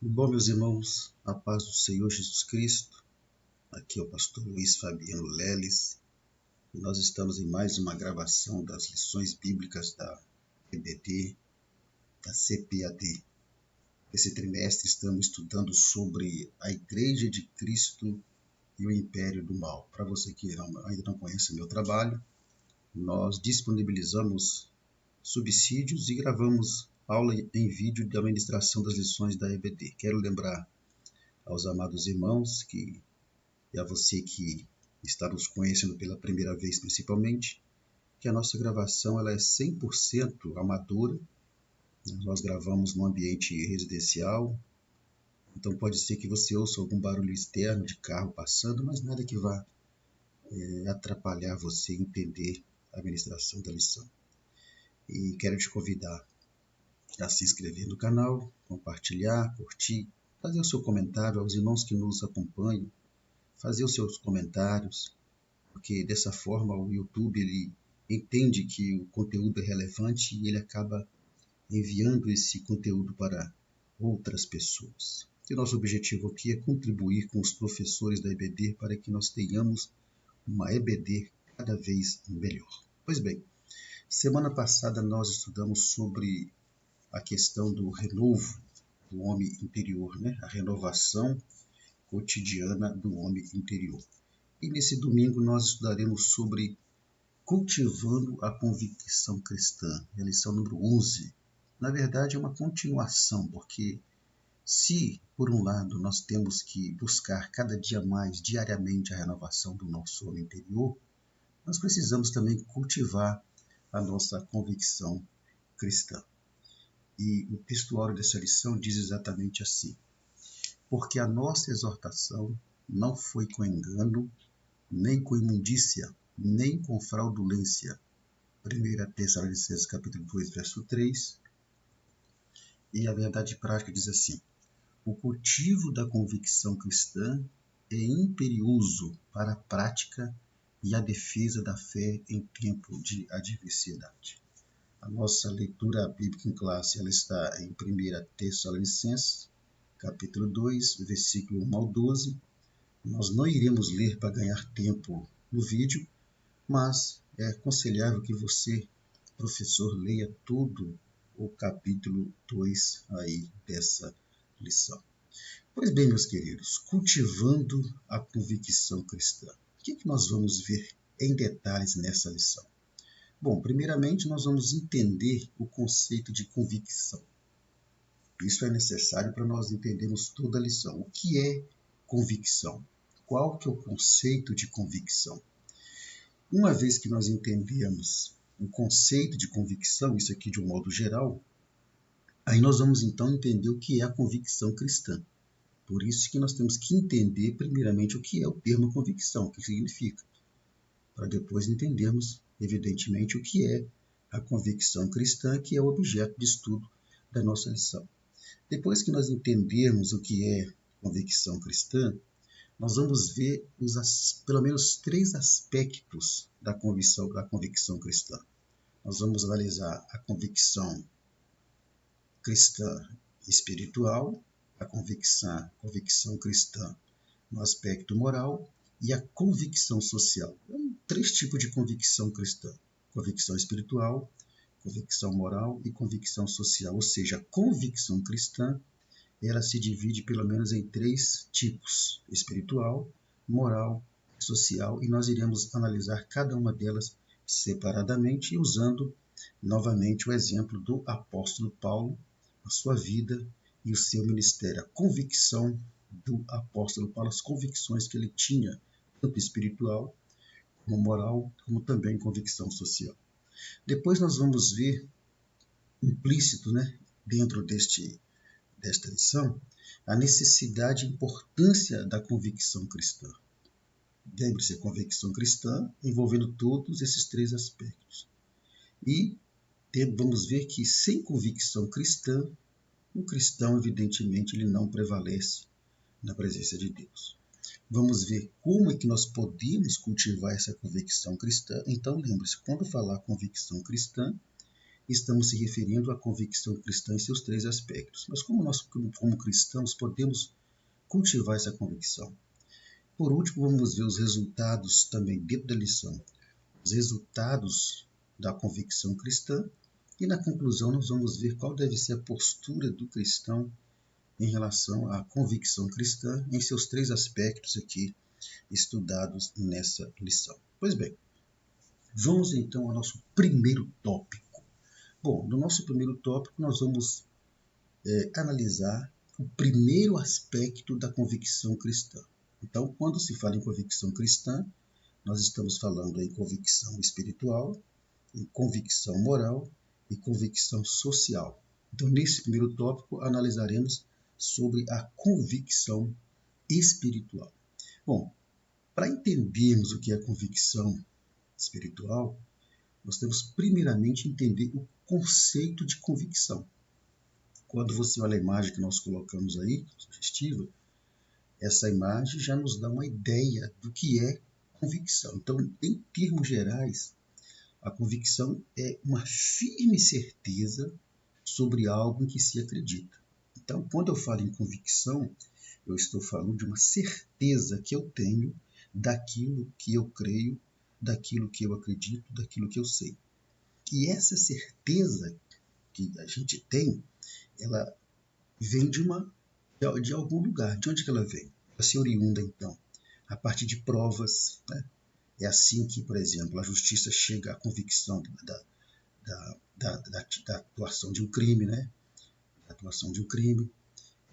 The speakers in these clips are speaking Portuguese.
Bom, meus irmãos, a paz do Senhor Jesus Cristo. Aqui é o pastor Luiz Fabiano Leles e nós estamos em mais uma gravação das lições bíblicas da EBD, da CPAD. Esse trimestre estamos estudando sobre a Igreja de Cristo e o Império do Mal. Para você que ainda não conhece o meu trabalho, nós disponibilizamos subsídios e gravamos aula em vídeo da ministração das lições da EBD. Quero lembrar aos amados irmãos e a você que está nos conhecendo pela primeira vez principalmente, que a nossa gravação ela é 100% amadora. Nós gravamos no ambiente residencial, então pode ser que você ouça algum barulho externo de carro passando, mas nada que vá atrapalhar você entender a ministração da lição. E quero te convidar a se inscrever no canal, compartilhar, curtir, fazer o seu comentário aos irmãos que nos acompanham, fazer os seus comentários, porque dessa forma o YouTube ele entende que o conteúdo é relevante e ele acaba enviando esse conteúdo para outras pessoas. E nosso objetivo aqui é contribuir com os professores da EBD para que nós tenhamos uma EBD cada vez melhor. Pois bem, semana passada nós estudamos sobre a questão do renovo do homem interior, a renovação cotidiana do homem interior. E nesse domingo nós estudaremos sobre cultivando a convicção cristã, a lição número 11. Na verdade é uma continuação, porque se, por um lado, nós temos que buscar cada dia mais, diariamente, a renovação do nosso homem interior, nós precisamos também cultivar a nossa convicção cristã. E o textuário dessa lição diz exatamente assim: porque a nossa exortação não foi com engano, nem com imundícia, nem com fraudulência. 1 Tessalonicenses capítulo 2, verso 3. E a verdade prática diz assim: o cultivo da convicção cristã é imperioso para a prática e a defesa da fé em tempo de adversidade. A nossa leitura bíblica em classe ela está em 1 Tessalonicenses capítulo 2, versículo 1 ao 12. Nós não iremos ler para ganhar tempo no vídeo, mas é aconselhável que você, professor, leia todo o capítulo 2 aí dessa lição. Pois bem, meus queridos, cultivando a convicção cristã. O que nós vamos ver em detalhes nessa lição? Bom, primeiramente nós vamos entender o conceito de convicção. Isso é necessário para nós entendermos toda a lição. O que é convicção? Qual que é o conceito de convicção? Uma vez que nós entendemos o conceito de convicção, isso aqui de um modo geral, aí nós vamos então entender o que é a convicção cristã. Por isso que nós temos que entender primeiramente o que é o termo convicção, o que significa, para depois entendermos, evidentemente, o que é a convicção cristã, que é o objeto de estudo da nossa lição. Depois que nós entendermos o que é convicção cristã, nós vamos ver pelo menos 3 aspectos da convicção cristã. Nós vamos analisar a convicção cristã espiritual, a convicção cristã no aspecto moral e a convicção social. 3 tipos de convicção cristã: convicção espiritual, convicção moral e convicção social. Ou seja, a convicção cristã ela se divide pelo menos em 3 tipos: espiritual, moral e social, e nós iremos analisar cada uma delas separadamente, usando novamente o exemplo do apóstolo Paulo, a sua vida e o seu ministério. A convicção do apóstolo Paulo, as convicções que ele tinha, tanto espiritual como moral, como também convicção social. Depois nós vamos ver implícito, dentro desta lição, a necessidade e importância da convicção cristã. Lembre-se, a convicção cristã envolvendo todos esses 3 aspectos. E vamos ver que sem convicção cristã, o cristão, evidentemente, ele não prevalece na presença de Deus. Vamos ver como é que nós podemos cultivar essa convicção cristã. Então, lembre-se, quando falar convicção cristã, estamos se referindo à convicção cristã em seus três aspectos. Mas como nós, como cristãos, podemos cultivar essa convicção? Por último, vamos ver os resultados também dentro da lição, os resultados da convicção cristã, e na conclusão nós vamos ver qual deve ser a postura do cristão em relação à convicção cristã em seus três aspectos aqui estudados nessa lição. Pois bem, vamos então ao nosso primeiro tópico. Bom, no nosso primeiro tópico nós vamos analisar o primeiro aspecto da convicção cristã. Então, quando se fala em convicção cristã, nós estamos falando em convicção espiritual, em convicção moral e convicção social. Então, nesse primeiro tópico, analisaremos sobre a convicção espiritual. Bom, para entendermos o que é convicção espiritual, nós temos primeiramente entender o conceito de convicção. Quando você olha a imagem que nós colocamos aí, sugestiva, essa imagem já nos dá uma ideia do que é convicção. Então, em termos gerais, a convicção é uma firme certeza sobre algo em que se acredita. Então, quando eu falo em convicção, eu estou falando de uma certeza que eu tenho daquilo que eu creio, daquilo que eu acredito, daquilo que eu sei. E essa certeza que a gente tem, ela vem de algum lugar. De onde que ela vem? Ela se oriunda, então, a partir de provas. Né? É assim que, por exemplo, a justiça chega à convicção da atuação de um crime, né? Da atuação de um crime.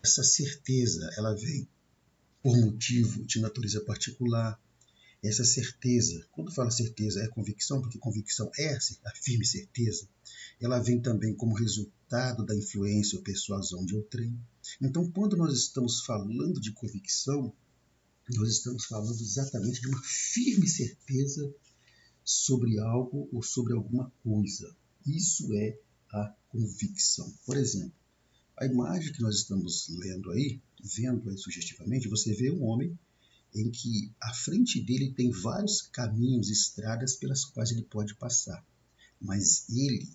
Essa certeza, ela vem por motivo de natureza particular. Essa certeza, quando fala certeza, é convicção, porque convicção é a firme certeza, ela vem também como resultado da influência ou persuasão de outrem. Então, quando nós estamos falando de convicção, nós estamos falando exatamente de uma firme certeza sobre algo ou sobre alguma coisa. Isso é a convicção. Por exemplo, a imagem que nós estamos vendo aí sugestivamente, você vê um homem em que à frente dele tem vários caminhos, estradas pelas quais ele pode passar. Mas ele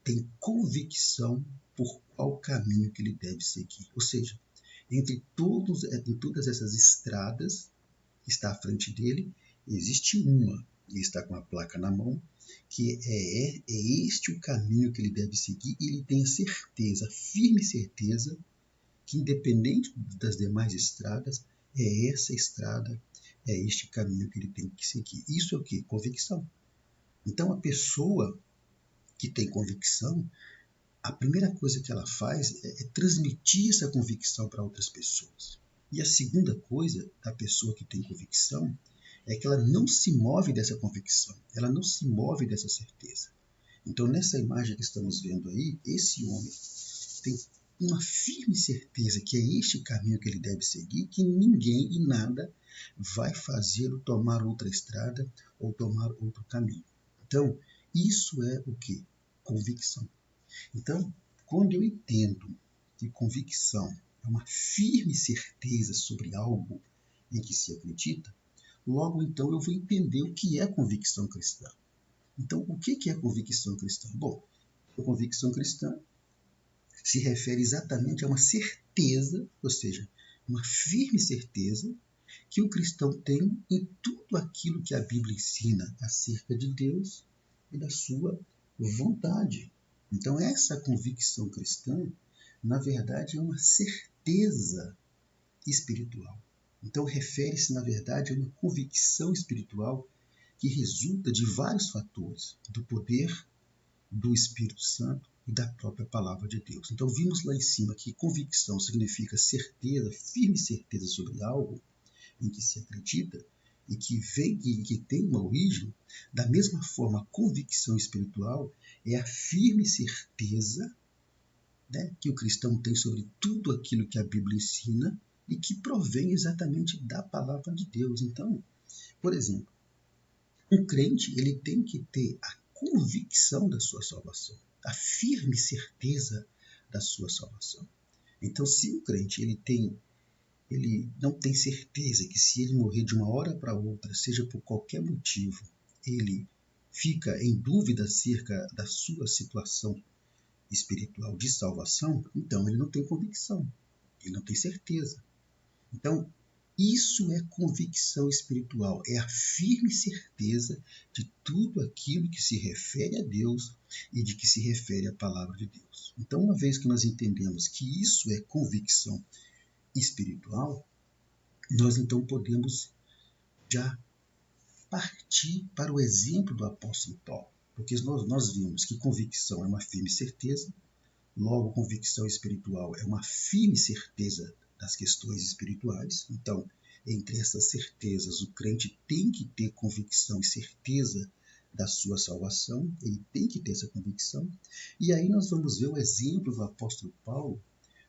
tem convicção por qual caminho que ele deve seguir. Ou seja, entre todas essas estradas que está à frente dele, existe uma, ele está com a placa na mão, que é este o caminho que ele deve seguir, e ele tem a certeza, a firme certeza, que independente das demais estradas, é essa estrada, é este caminho que ele tem que seguir. Isso é o quê? Convicção. Então, a pessoa que tem convicção, a primeira coisa que ela faz é transmitir essa convicção para outras pessoas. E a segunda coisa da pessoa que tem convicção é que ela não se move dessa convicção, ela não se move dessa certeza. Então, nessa imagem que estamos vendo aí, esse homem tem uma firme certeza que é este caminho que ele deve seguir, que ninguém e nada vai fazê-lo tomar outra estrada ou tomar outro caminho. Então, isso é o que? Convicção. Então, quando eu entendo que convicção é uma firme certeza sobre algo em que se acredita, logo então eu vou entender o que é convicção cristã. Então, o que é convicção cristã? Bom, a convicção cristã se refere exatamente a uma certeza, ou seja, uma firme certeza que o cristão tem em tudo aquilo que a Bíblia ensina acerca de Deus e da sua vontade. Então, essa convicção cristã, na verdade, é uma certeza espiritual. Então, refere-se, na verdade, a uma convicção espiritual que resulta de vários fatores, do poder do Espírito Santo e da própria palavra de Deus. Então, vimos lá em cima que convicção significa certeza, firme certeza sobre algo em que se acredita e que tem uma origem. Da mesma forma, a convicção espiritual é a firme certeza, né, que o cristão tem sobre tudo aquilo que a Bíblia ensina e que provém exatamente da palavra de Deus. Então, por exemplo, um crente ele tem que ter a convicção da sua salvação, a firme certeza da sua salvação. Então, se o crente ele não tem certeza que se ele morrer de uma hora para outra, seja por qualquer motivo, ele fica em dúvida acerca da sua situação espiritual de salvação, então ele não tem convicção, ele não tem certeza. Então, isso é convicção espiritual, é a firme certeza de tudo aquilo que se refere a Deus e de que se refere à palavra de Deus. Então, uma vez que nós entendemos que isso é convicção espiritual, nós então podemos já partir para o exemplo do apóstolo Paulo, porque nós vimos que convicção é uma firme certeza, logo convicção espiritual é uma firme certeza das questões espirituais. Então, entre essas certezas, o crente tem que ter convicção e certeza da sua salvação, ele tem que ter essa convicção. E aí nós vamos ver o exemplo do apóstolo Paulo,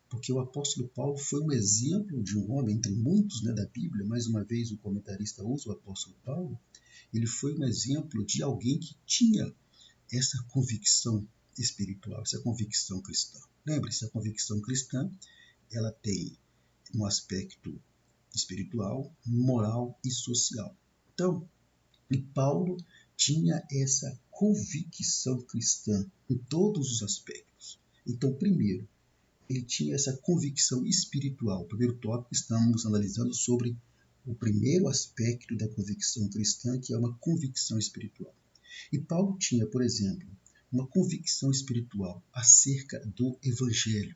porque o apóstolo Paulo foi um exemplo de um homem, entre muitos, da Bíblia. Mais uma vez o comentarista usa o apóstolo Paulo. Ele foi um exemplo de alguém que tinha essa convicção espiritual, essa convicção cristã. Lembre-se, a convicção cristã, ela tem um aspecto espiritual, moral e social. Então, Paulo tinha essa convicção cristã em todos os aspectos. Então, primeiro, ele tinha essa convicção espiritual. O primeiro tópico, estamos analisando sobre o primeiro aspecto da convicção cristã, que é uma convicção espiritual. E Paulo tinha, por exemplo, uma convicção espiritual acerca do Evangelho.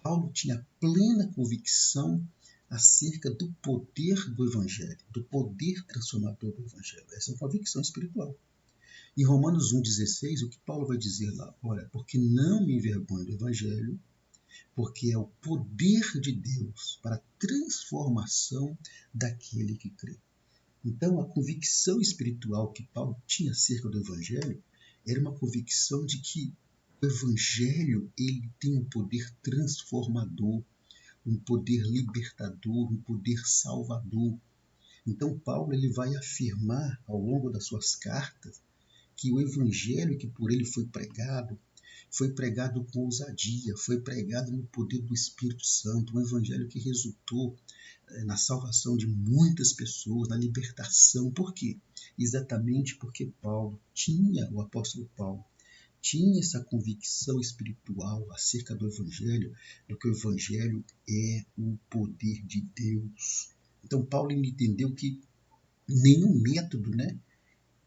Paulo tinha plena convicção acerca do poder do Evangelho, do poder transformador do Evangelho. Essa é uma convicção espiritual. Em Romanos 1,16, o que Paulo vai dizer lá? Olha, porque não me envergonho do Evangelho, porque é o poder de Deus para a transformação daquele que crê. Então, a convicção espiritual que Paulo tinha acerca do Evangelho era uma convicção de que o Evangelho ele tem um poder transformador, um poder libertador, um poder salvador. Então, Paulo ele vai afirmar ao longo das suas cartas que o Evangelho que por ele foi pregado com ousadia, foi pregado no poder do Espírito Santo, um Evangelho que resultou na salvação de muitas pessoas, na libertação. Por quê? Exatamente porque o apóstolo Paulo, tinha essa convicção espiritual acerca do Evangelho, do que o Evangelho é o poder de Deus. Então, Paulo entendeu que nenhum método,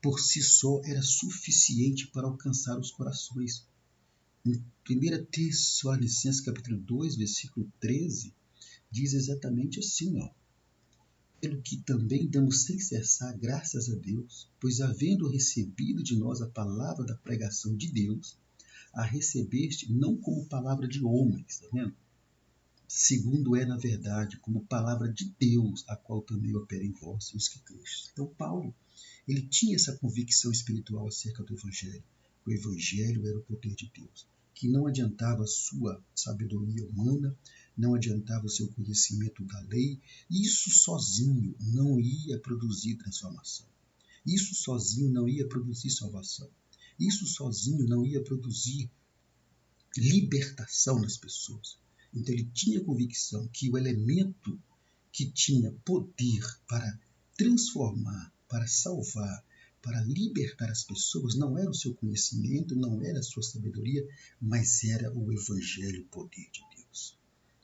por si só, era suficiente para alcançar os corações. Em 1 Tessalonicenses capítulo 2, versículo 13, diz exatamente assim, pelo que também damos sem cessar graças a Deus, pois havendo recebido de nós a palavra da pregação de Deus, a recebeste não como palavra de homens, está vendo? Segundo é, na verdade, como palavra de Deus, a qual também opera em vós, os que creste. Então, Paulo, ele tinha essa convicção espiritual acerca do Evangelho. O Evangelho era o poder de Deus, que não adiantava a sua sabedoria humana, não adiantava o seu conhecimento da lei. Isso sozinho não ia produzir transformação. Isso sozinho não ia produzir salvação. Isso sozinho não ia produzir libertação nas pessoas. Então ele tinha convicção que o elemento que tinha poder para transformar, para salvar, para libertar as pessoas não era o seu conhecimento, não era a sua sabedoria, mas era o Evangelho, o poder de Deus.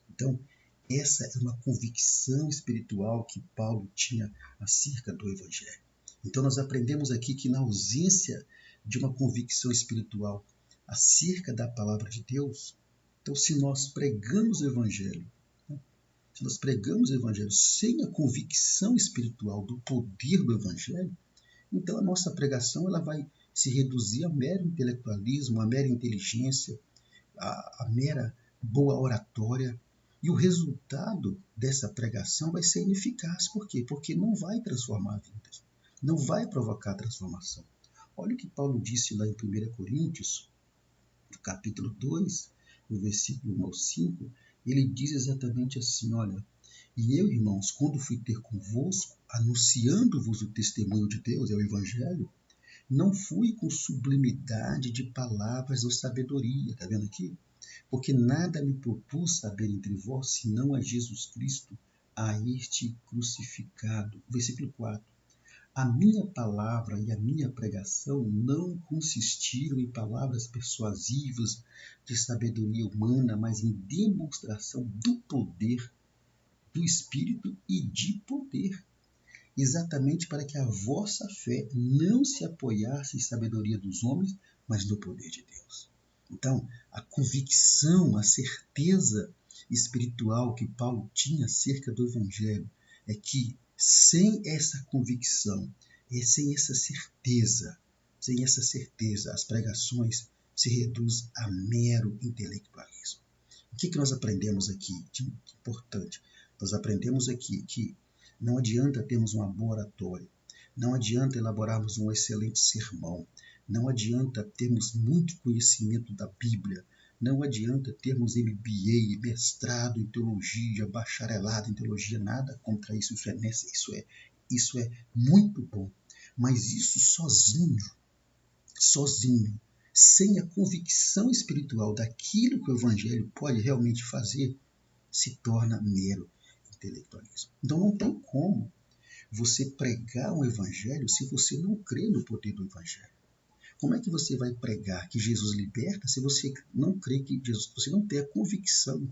Então, essa é uma convicção espiritual que Paulo tinha acerca do Evangelho. Então, nós aprendemos aqui que na ausência de uma convicção espiritual acerca da palavra de Deus, então se nós pregamos o Evangelho, se nós pregamos o Evangelho sem a convicção espiritual do poder do Evangelho, então a nossa pregação ela vai se reduzir a mero intelectualismo, a mera inteligência, a mera boa oratória. E o resultado dessa pregação vai ser ineficaz. Por quê? Porque não vai transformar vidas, não vai provocar transformação. Olha o que Paulo disse lá em 1 Coríntios, no capítulo 2, no versículo 1 ao 5, ele diz exatamente assim, olha, e eu, irmãos, quando fui ter convosco, anunciando-vos o testemunho de Deus, é o Evangelho, não fui com sublimidade de palavras ou sabedoria, está vendo aqui? Porque nada me propus saber entre vós, senão a Jesus Cristo, a este crucificado. Versículo 4. A minha palavra e a minha pregação não consistiram em palavras persuasivas de sabedoria humana, mas em demonstração do poder do Espírito e de poder, exatamente para que a vossa fé não se apoiasse em sabedoria dos homens, mas no poder de Deus. Então, a convicção, a certeza espiritual que Paulo tinha acerca do Evangelho é que sem essa convicção, sem essa certeza, as pregações se reduzem a mero intelectualismo. O que nós aprendemos aqui de importante? Nós aprendemos aqui que não adianta termos uma boa oratória, não adianta elaborarmos um excelente sermão, não adianta termos muito conhecimento da Bíblia, não adianta termos MBA, mestrado em teologia, bacharelado em teologia, nada contra isso, isso é muito bom. Mas isso sozinho, sem a convicção espiritual daquilo que o Evangelho pode realmente fazer, se torna mero intelectualismo. Então não tem como você pregar um Evangelho se você não crê no poder do Evangelho. Como é que você vai pregar que Jesus liberta se você não crê que Jesus, você não tem a convicção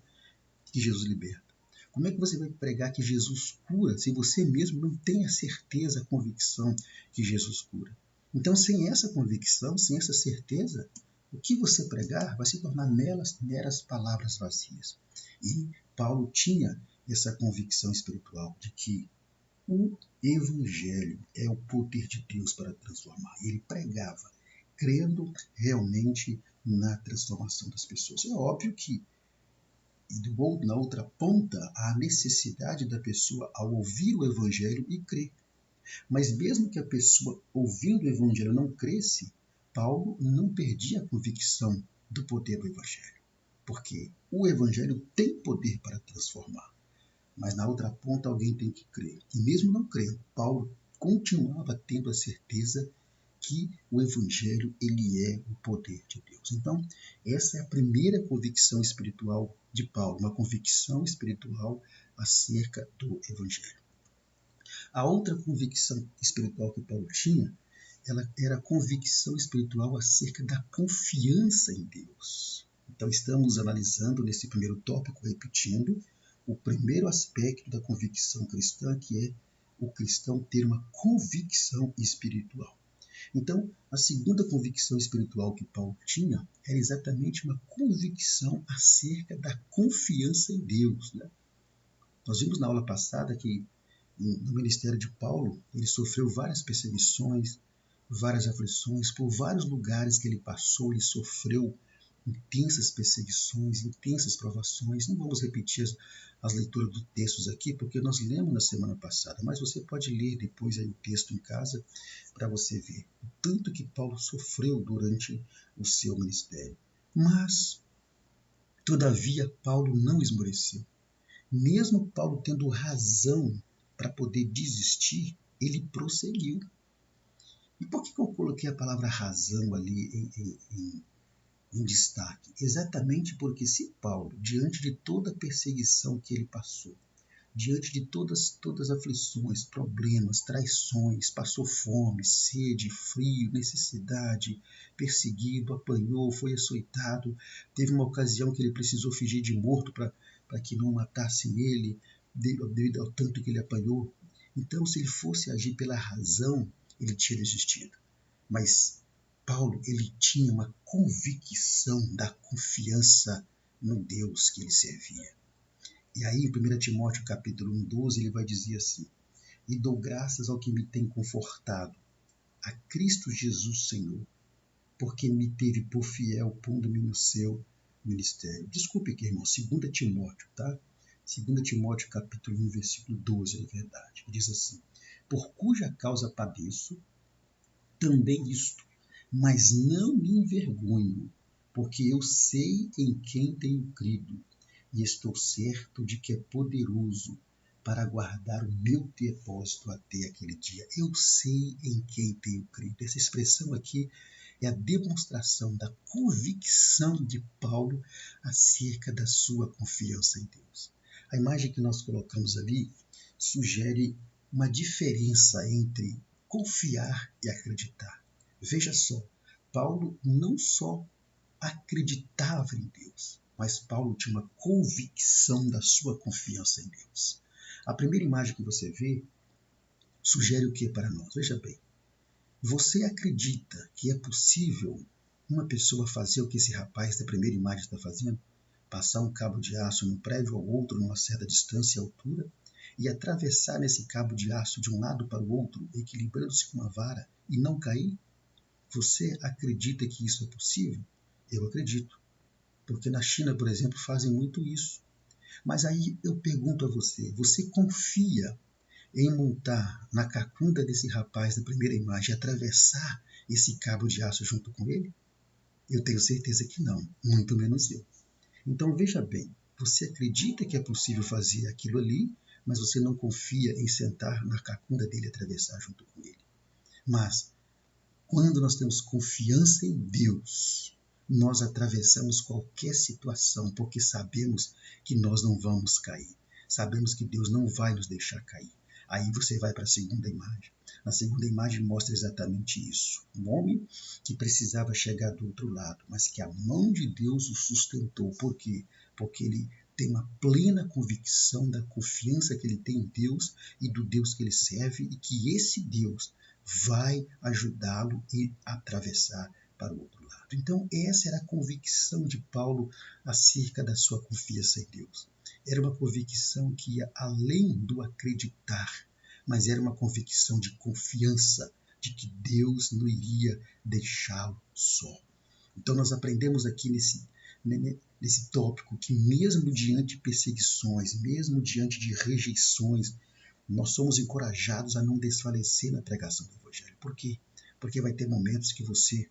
que Jesus liberta? Como é que você vai pregar que Jesus cura se você mesmo não tem a certeza, a convicção que Jesus cura? Então, sem essa convicção, sem essa certeza, o que você pregar vai se tornar meras palavras vazias. E Paulo tinha essa convicção espiritual de que o Evangelho é o poder de Deus para transformar. Ele pregava, crendo realmente na transformação das pessoas. É óbvio que, na outra ponta, há a necessidade da pessoa ao ouvir o Evangelho e crer. Mas mesmo que a pessoa ouvindo o Evangelho não cresce, Paulo não perdia a convicção do poder do Evangelho. Porque o Evangelho tem poder para transformar. Mas na outra ponta alguém tem que crer. E mesmo não crendo, Paulo continuava tendo a certeza que o Evangelho ele é o poder de Deus. Então, essa é a primeira convicção espiritual de Paulo, uma convicção espiritual acerca do Evangelho. A outra convicção espiritual que Paulo tinha, ela era a convicção espiritual acerca da confiança em Deus. Então, estamos analisando nesse primeiro tópico, repetindo, o primeiro aspecto da convicção cristã, que é o cristão ter uma convicção espiritual. Então, a segunda convicção espiritual que Paulo tinha era exatamente uma convicção acerca da confiança em Deus. Né? Nós vimos na aula passada que no ministério de Paulo, ele sofreu várias perseguições, várias aflições, por vários lugares que ele passou, ele sofreu intensas perseguições, intensas provações. Não vamos repetir as leituras dos textos aqui, porque nós lemos na semana passada, mas você pode ler depois aí o texto em casa para você ver o tanto que Paulo sofreu durante o seu ministério. Mas, todavia, Paulo não esmoreceu. Mesmo Paulo tendo razão para poder desistir, ele prosseguiu. E por que eu coloquei a palavra razão ali em destaque? Exatamente porque se Paulo, diante de toda a perseguição que ele passou, diante de todas as aflições, problemas, traições, passou fome, sede, frio, necessidade, perseguido, apanhou, foi açoitado, teve uma ocasião que ele precisou fingir de morto para que não matassem ele, devido ao tanto que ele apanhou. Então, se ele fosse agir pela razão, ele tinha desistido. Mas Paulo, ele tinha uma convicção da confiança no Deus que ele servia. E aí, em 1 Timóteo capítulo 1:12, ele vai dizer assim: e dou graças ao que me tem confortado, a Cristo Jesus Senhor, porque me teve por fiel pondo-me no seu ministério. Desculpe aqui, irmão, 2 Timóteo, tá? 2 Timóteo capítulo 1, versículo 12, é verdade. Diz assim: por cuja causa padeço, também isto, mas não me envergonho, porque eu sei em quem tenho crido, e estou certo de que é poderoso para guardar o meu depósito até aquele dia. Eu sei em quem tenho crido. Essa expressão aqui é a demonstração da convicção de Paulo acerca da sua confiança em Deus. A imagem que nós colocamos ali sugere uma diferença entre confiar e acreditar. Veja só, Paulo não só acreditava em Deus, mas Paulo tinha uma convicção da sua confiança em Deus. A primeira imagem que você vê sugere o que para nós? Veja bem, você acredita que é possível uma pessoa fazer o que esse rapaz da primeira imagem está fazendo? Passar um cabo de aço num prédio ou outro numa certa distância e altura e atravessar nesse cabo de aço de um lado para o outro, equilibrando-se com uma vara e não cair? Você acredita que isso é possível? Eu acredito, porque na China, por exemplo, fazem muito isso. Mas aí eu pergunto a você, você confia em montar na cacunda desse rapaz da primeira imagem e atravessar esse cabo de aço junto com ele? Eu tenho certeza que não, muito menos eu. Então veja bem, você acredita que é possível fazer aquilo ali, mas você não confia em sentar na cacunda dele e atravessar junto com ele. Mas quando nós temos confiança em Deus, nós atravessamos qualquer situação, porque sabemos que nós não vamos cair. Sabemos que Deus não vai nos deixar cair. Aí você vai para a segunda imagem. A segunda imagem mostra exatamente isso. Um homem que precisava chegar do outro lado, mas que a mão de Deus o sustentou. Por quê? Porque ele tem uma plena convicção da confiança que ele tem em Deus e do Deus que ele serve, e que esse Deus vai ajudá-lo a atravessar para o outro lado. Então, essa era a convicção de Paulo acerca da sua confiança em Deus. Era uma convicção que ia além do acreditar, mas era uma convicção de confiança, de que Deus não iria deixá-lo só. Então, nós aprendemos aqui nesse tópico que mesmo diante de perseguições, mesmo diante de rejeições, nós somos encorajados a não desfalecer na pregação do Evangelho. Por quê? Porque vai ter momentos que você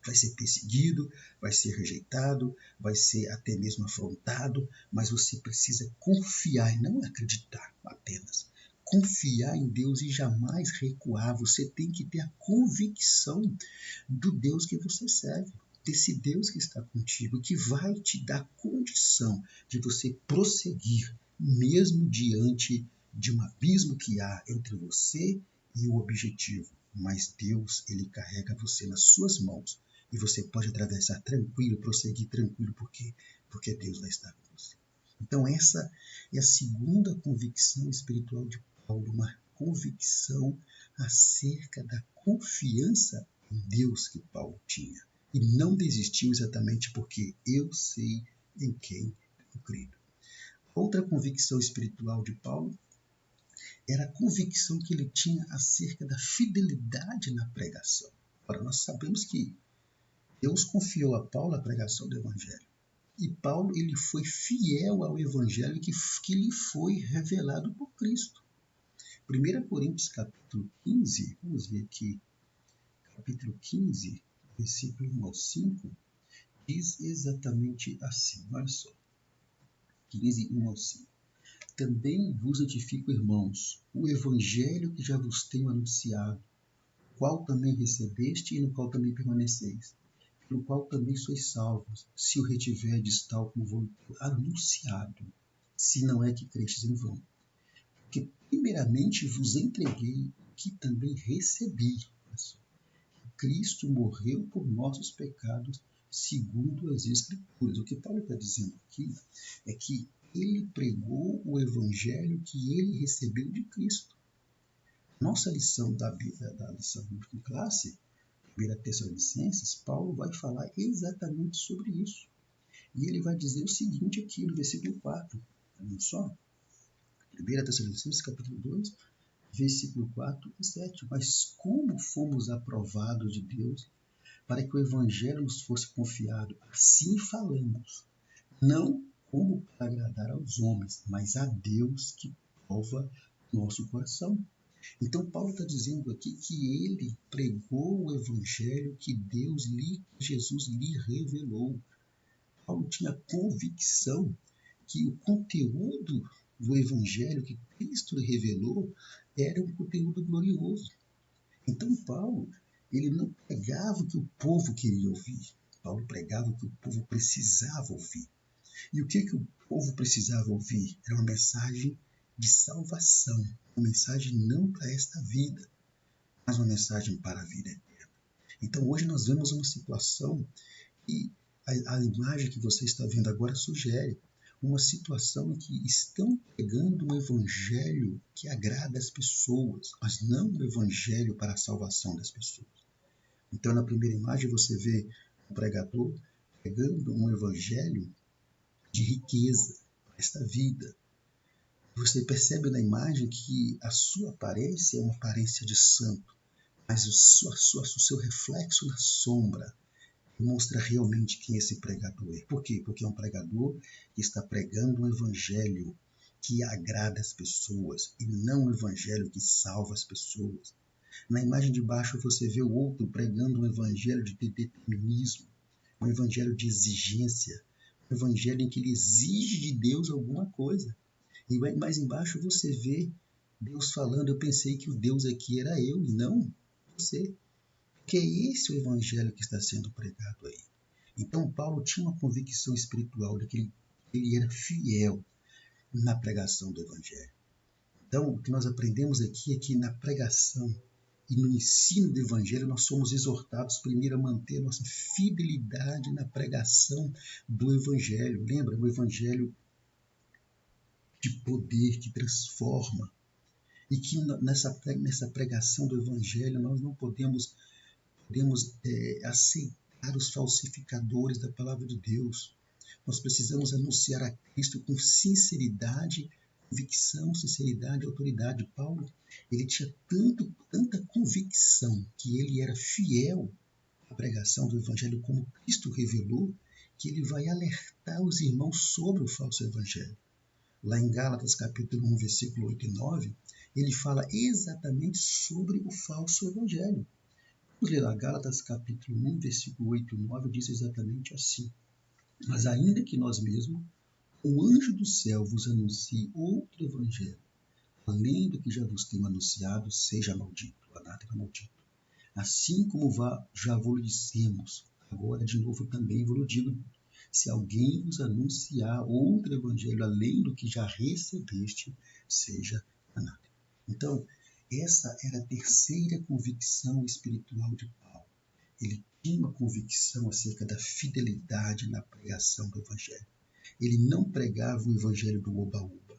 vai ser perseguido, vai ser rejeitado, vai ser até mesmo afrontado, mas você precisa confiar e não acreditar apenas. Confiar em Deus e jamais recuar. Você tem que ter a convicção do Deus que você serve, desse Deus que está contigo, que vai te dar condição de você prosseguir, mesmo diante de um abismo que há entre você e o objetivo. Mas Deus, ele carrega você nas suas mãos e você pode atravessar tranquilo, prosseguir tranquilo, porque Deus vai estar com você. Então essa é a segunda convicção espiritual de Paulo, uma convicção acerca da confiança em Deus que Paulo tinha. E não desistiu exatamente porque eu sei em quem eu creio. Outra convicção espiritual de Paulo era a convicção que ele tinha acerca da fidelidade na pregação. Ora, nós sabemos que Deus confiou a Paulo a pregação do Evangelho. E Paulo, ele foi fiel ao Evangelho que lhe foi revelado por Cristo. 1 Coríntios capítulo 15, vamos ver aqui, capítulo 15, versículo 1 ao 5, diz exatamente assim, olha só, 15, 1 ao 5. Também vos notifico, irmãos, o Evangelho que já vos tenho anunciado, qual também recebeste e no qual também permaneceis, pelo qual também sois salvos, se o retiverdes tal como vos anunciado, se não é que crestes em vão. Porque primeiramente vos entreguei que também recebi. Cristo morreu por nossos pecados, segundo as Escrituras. O que Paulo está dizendo aqui é que ele pregou o Evangelho que ele recebeu de Cristo. Nossa lição da lição de classe, 1 Tessalonicenses, Paulo vai falar exatamente sobre isso. E ele vai dizer o seguinte aqui no versículo 4. Olha só. 1 Tessalonicenses capítulo 2, versículo 4 e 7. Mas como fomos aprovados de Deus para que o Evangelho nos fosse confiado, assim falamos, não como para agradar aos homens, mas a Deus que prova nosso coração. Então Paulo está dizendo aqui que ele pregou o Evangelho que Jesus lhe revelou. Paulo tinha convicção que o conteúdo do Evangelho que Cristo lhe revelou era um conteúdo glorioso. Então Paulo, ele não pregava o que o povo queria ouvir. Paulo pregava o que o povo precisava ouvir. E o que o povo precisava ouvir? Era uma mensagem de salvação, uma mensagem não para esta vida, mas uma mensagem para a vida eterna. Então hoje nós vemos uma situação e a imagem que você está vendo agora sugere uma situação em que estão pregando um evangelho que agrada as pessoas, mas não um evangelho para a salvação das pessoas. Então, na primeira imagem, você vê um pregador pregando um evangelho de riqueza para esta vida. Você percebe na imagem que a sua aparência é uma aparência de santo, mas o seu reflexo na sombra mostra realmente quem esse pregador é. Por quê? Porque é um pregador que está pregando um evangelho que agrada as pessoas e não um evangelho que salva as pessoas. Na imagem de baixo você vê o outro pregando um evangelho de determinismo, um evangelho de exigência, um evangelho em que ele exige de Deus alguma coisa. E mais embaixo você vê Deus falando, eu pensei que o Deus aqui era eu e não você. Que é esse o evangelho que está sendo pregado aí. Então Paulo tinha uma convicção espiritual de que ele era fiel na pregação do evangelho. Então o que nós aprendemos aqui é que na pregação e no ensino do evangelho nós somos exortados primeiro a manter a nossa fidelidade na pregação do evangelho. Lembra? O evangelho de poder que transforma. E que nessa pregação do evangelho nós não podemos aceitar os falsificadores da palavra de Deus. Nós precisamos anunciar a Cristo com sinceridade, convicção, sinceridade e autoridade. Paulo, ele tinha tanta convicção que ele era fiel à pregação do evangelho como Cristo revelou, que ele vai alertar os irmãos sobre o falso evangelho. Lá em Gálatas capítulo 1, versículo 8 e 9, ele fala exatamente sobre o falso evangelho. Vamos ler lá, Gálatas capítulo 1, versículo 8 e 9, diz exatamente assim. Mas ainda que nós mesmos, o anjo do céu vos anuncie outro evangelho, além do que já vos tenho anunciado, seja maldito, anátema maldito. Assim como já vos dissemos, agora de novo também vos digo, se alguém vos anunciar outro evangelho, além do que já recebeste, seja anátema. Então, essa era a terceira convicção espiritual de Paulo. Ele tinha uma convicção acerca da fidelidade na pregação do evangelho. Ele não pregava o evangelho do oba-oba.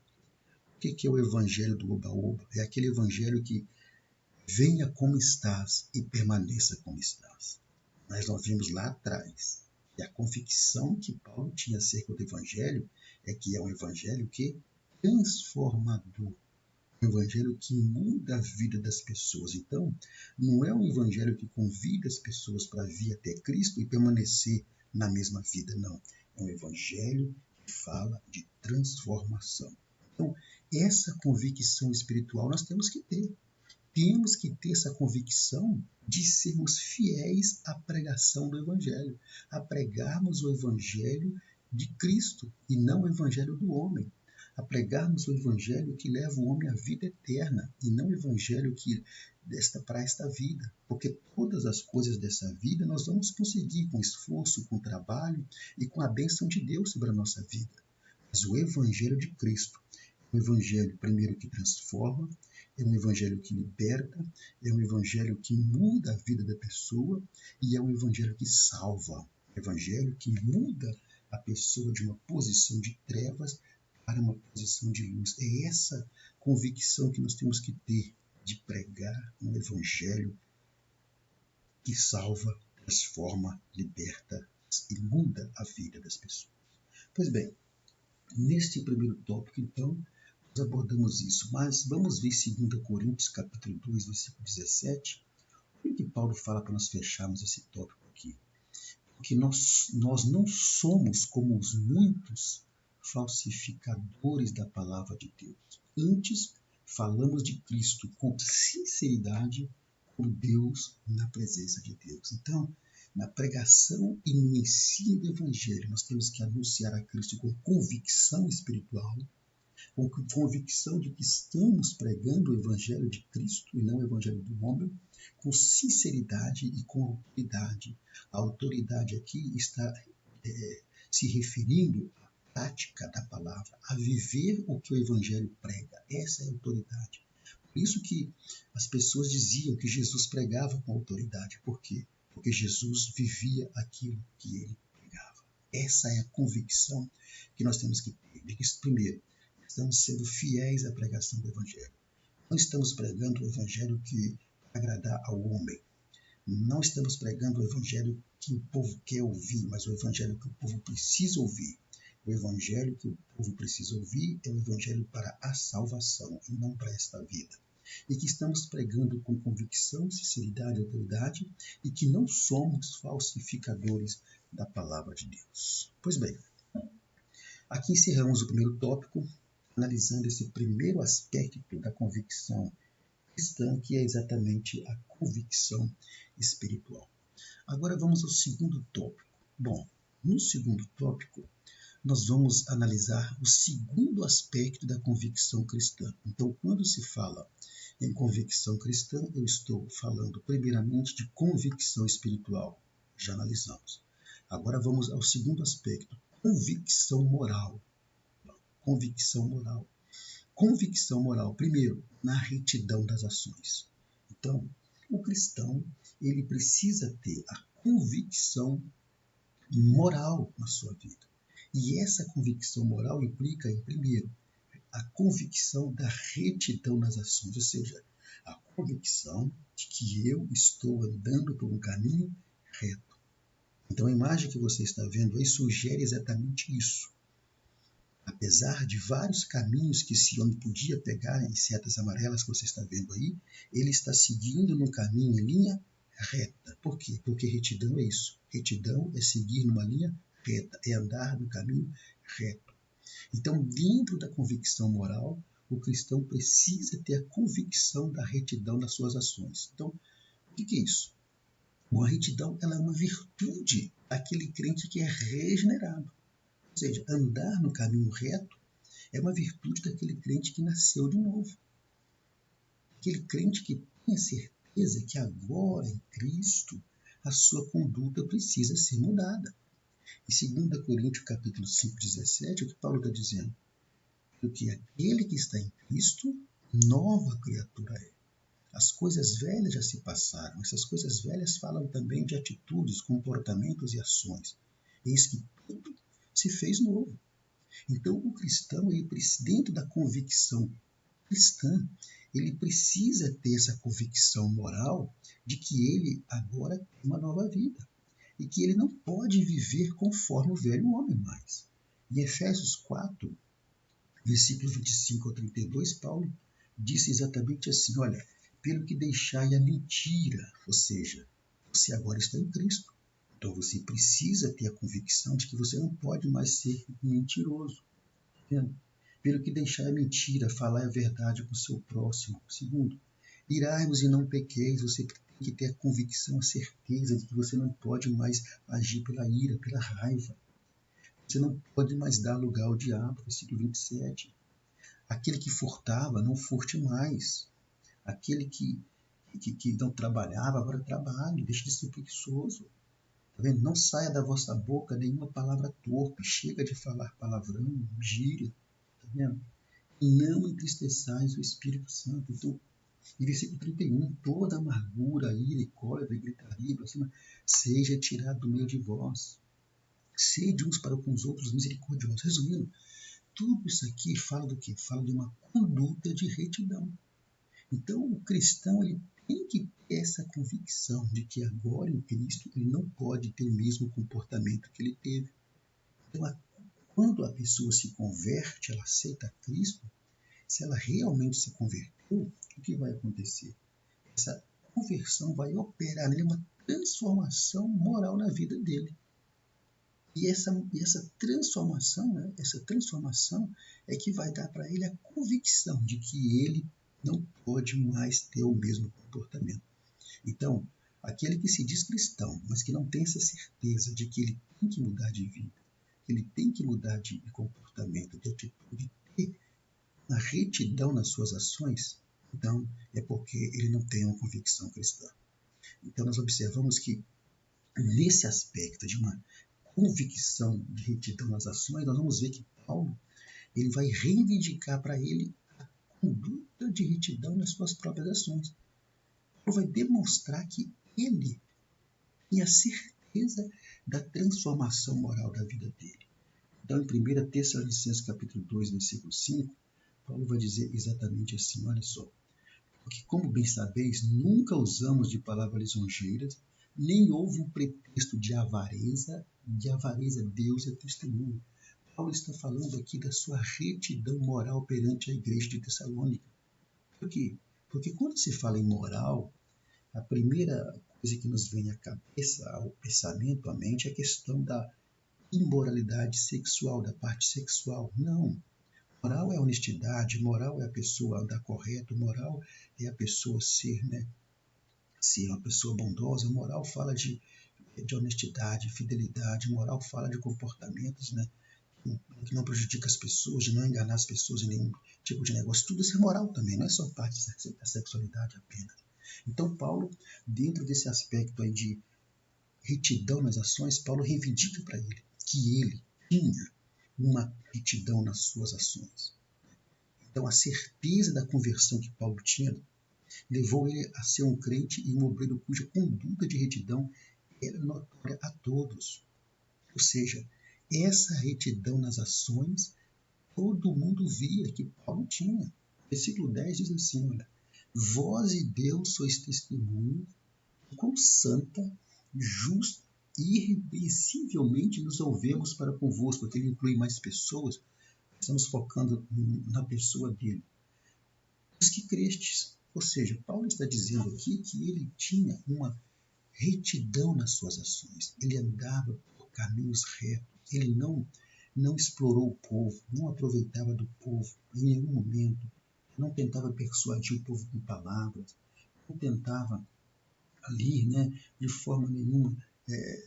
O que é o evangelho do oba-oba? É aquele evangelho que venha como estás e permaneça como estás. Mas nós vimos lá atrás que a convicção que Paulo tinha acerca do evangelho é que é um evangelho que é transformador. Um evangelho que muda a vida das pessoas. Então, não é um evangelho que convida as pessoas para vir até Cristo e permanecer na mesma vida, não. É um evangelho que fala de transformação. Então, essa convicção espiritual nós temos que ter. Temos que ter essa convicção de sermos fiéis à pregação do evangelho, a pregarmos o evangelho de Cristo e não o evangelho do homem. A pregarmos o evangelho que leva o homem à vida eterna e não o evangelho que para esta vida. Porque todas as coisas dessa vida nós vamos conseguir com esforço, com trabalho e com a bênção de Deus sobre a nossa vida. Mas o evangelho de Cristo é um evangelho, primeiro, que transforma, é um evangelho que liberta, é um evangelho que muda a vida da pessoa e é um evangelho que salva. Um evangelho que muda a pessoa de uma posição de trevas para uma posição de luz. É essa convicção que nós temos que ter de pregar um evangelho que salva, transforma, liberta e muda a vida das pessoas. Pois bem, neste primeiro tópico, então, nós abordamos isso, mas vamos ver 2 Coríntios capítulo 2, versículo 17. O que Paulo fala para nós fecharmos esse tópico aqui? Porque nós não somos como os muitos falsificadores da palavra de Deus. Antes, falamos de Cristo com sinceridade, como Deus na presença de Deus. Então, na pregação e no ensino do Evangelho, nós temos que anunciar a Cristo com convicção espiritual, com convicção de que estamos pregando o Evangelho de Cristo e não o Evangelho do homem, com sinceridade e com autoridade. A autoridade aqui está se referindo à prática da palavra, a viver o que o Evangelho prega. Essa é a autoridade. Por isso que as pessoas diziam que Jesus pregava com autoridade. Por quê? Porque Jesus vivia aquilo que ele pregava. Essa é a convicção que nós temos que ter. De que, primeiro, estamos sendo fiéis à pregação do Evangelho. Não estamos pregando o Evangelho que agradar ao homem. Não estamos pregando o Evangelho que o povo quer ouvir, mas o Evangelho que o povo precisa ouvir. O Evangelho que o povo precisa ouvir é o Evangelho para a salvação e não para esta vida. E que estamos pregando com convicção, sinceridade e autoridade e que não somos falsificadores da palavra de Deus. Pois bem, aqui encerramos o primeiro tópico, analisando esse primeiro aspecto da convicção cristã, que é exatamente a convicção espiritual. Agora vamos ao segundo tópico. Bom, no segundo tópico, nós vamos analisar o segundo aspecto da convicção cristã. Então, quando se fala em convicção cristã, eu estou falando primeiramente de convicção espiritual. Já analisamos. Agora vamos ao segundo aspecto, convicção moral. Convicção moral. Convicção moral, primeiro, na retidão das ações. Então, o cristão, ele precisa ter a convicção moral na sua vida. E essa convicção moral implica, em primeiro, a convicção da retidão nas ações, ou seja, a convicção de que eu estou andando por um caminho reto. Então, a imagem que você está vendo aí sugere exatamente isso. Apesar de vários caminhos que esse homem podia pegar em setas amarelas que você está vendo aí, ele está seguindo no caminho em linha reta. Por quê? Porque retidão é isso. Retidão é seguir numa linha reta, é andar no caminho reto. Então, dentro da convicção moral, o cristão precisa ter a convicção da retidão das suas ações. Então, o que é isso? Bom, a retidão ela é uma virtude daquele crente que é regenerado. Ou seja, andar no caminho reto é uma virtude daquele crente que nasceu de novo. Aquele crente que tem a certeza que agora em Cristo a sua conduta precisa ser mudada. Em 2 Coríntios capítulo 5, 17, o que Paulo está dizendo? Porque aquele que está em Cristo, nova criatura é. As coisas velhas já se passaram. Essas coisas velhas falam também de atitudes, comportamentos e ações. Eis que tudo se fez novo. Então, o cristão, ele, dentro da convicção cristã, ele precisa ter essa convicção moral de que ele agora tem uma nova vida e que ele não pode viver conforme o velho homem mais. Em Efésios 4, versículos 25 ao 32, Paulo disse exatamente assim, olha, pelo que deixai a mentira, ou seja, você agora está em Cristo. Então você precisa ter a convicção de que você não pode mais ser mentiroso. Entende? Pelo que deixar a mentira, falar a verdade com o seu próximo. Segundo, irai-vos e não pequeis. Você tem que ter a convicção, a certeza de que você não pode mais agir pela ira, pela raiva. Você não pode mais dar lugar ao diabo. Versículo 27. Aquele que furtava, não furte mais. Aquele que não trabalhava, agora trabalhe. Deixe de ser preguiçoso. Tá vendo? Não saia da vossa boca nenhuma palavra torpe. Chega de falar palavrão, gíria. Tá vendo? E não entristeçais o Espírito Santo. Então, em versículo 31, toda amargura, ira e cólera, e gritaria, blasfêmia, seja tirado do meio de vós. Sede uns para com os outros misericordiosos. Resumindo, tudo isso aqui fala do quê? Fala de uma conduta de retidão. Então, o cristão ele tem que ter essa convicção de que agora em Cristo ele não pode ter o mesmo comportamento que ele teve. Então, quando a pessoa se converte, ela aceita Cristo, se ela realmente se converteu, o que vai acontecer? Essa conversão vai operar nele uma transformação moral na vida dele. E essa transformação, né, é que vai dar para ele a convicção de que ele não pode mais ter o mesmo comportamento. Então, aquele que se diz cristão, mas que não tem essa certeza de que ele tem que mudar de vida, que ele tem que mudar de comportamento, de atitude, ter uma retidão nas suas ações, então é porque ele não tem uma convicção cristã. Então nós observamos que nesse aspecto de uma convicção de retidão nas ações, nós vamos ver que Paulo ele vai reivindicar para ele a conduta de retidão nas suas próprias ações. Paulo vai demonstrar que ele tinha certeza da transformação moral da vida dele. Então, em 1 Tessalonicenses capítulo 2, versículo 5, Paulo vai dizer exatamente assim, olha só. Porque, como bem sabeis, nunca usamos de palavras lisonjeiras, nem houve um pretexto de avareza Deus é testemunho. Paulo está falando aqui da sua retidão moral perante a igreja de Tessalônica. Por quê? Porque quando se fala em moral, a primeira coisa que nos vem à cabeça, ao pensamento, à mente, é a questão da imoralidade sexual, da parte sexual. Não. Moral é honestidade, moral é a pessoa andar correto, moral é a pessoa ser uma pessoa bondosa, moral fala de honestidade, fidelidade, moral fala de comportamentos, que não prejudica as pessoas, de não enganar as pessoas em nenhum tipo de negócio. Tudo isso é moral também, não é só parte da sexualidade apenas. Então, Paulo, dentro desse aspecto aí de retidão nas ações, Paulo reivindica para ele que ele tinha uma retidão nas suas ações. Então, a certeza da conversão que Paulo tinha levou ele a ser um crente e um obreiro cuja conduta de retidão era notória a todos. Ou seja, essa retidão nas ações, todo mundo via que Paulo tinha. Versículo 10 diz assim, olha, vós e Deus sois testemunhas quão santa, justa e irrepreensivelmente nos ouvemos para convosco. Porque ele inclui mais pessoas, estamos focando na pessoa dele. Os que crestes. Ou seja, Paulo está dizendo aqui que ele tinha uma retidão nas suas ações. Ele andava por caminhos retos. Ele não explorou o povo, não aproveitava do povo em nenhum momento. Não tentava persuadir o povo com palavras. Não tentava ali, de forma nenhuma,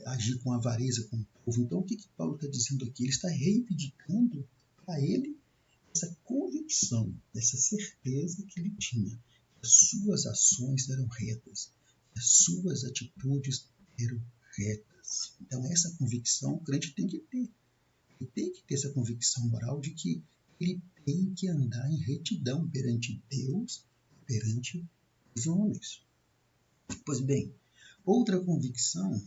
agir com avareza com o povo. Então, o que Paulo está dizendo aqui? Ele está reivindicando para ele essa convicção, essa certeza que ele tinha. As suas ações eram retas, as suas atitudes eram retas. Então, essa convicção o crente tem que ter. Ele tem que ter essa convicção moral de que ele tem que andar em retidão perante Deus, perante os homens. Pois bem, outra convicção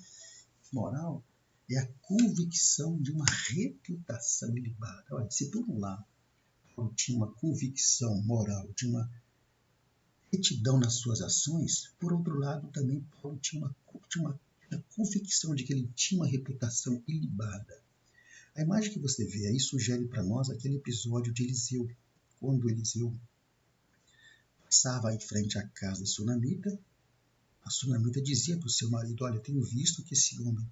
moral é a convicção de uma reputação ilibada. Olha, se por um lado Paulo tinha uma convicção moral de uma retidão nas suas ações, por outro lado também Paulo tinha uma convicção de que ele tinha uma reputação ilibada. A imagem que você vê aí sugere para nós aquele episódio de Eliseu, quando Eliseu passava em frente à casa da sunamita. A sunamita dizia para o seu marido, olha, eu tenho visto que esse homem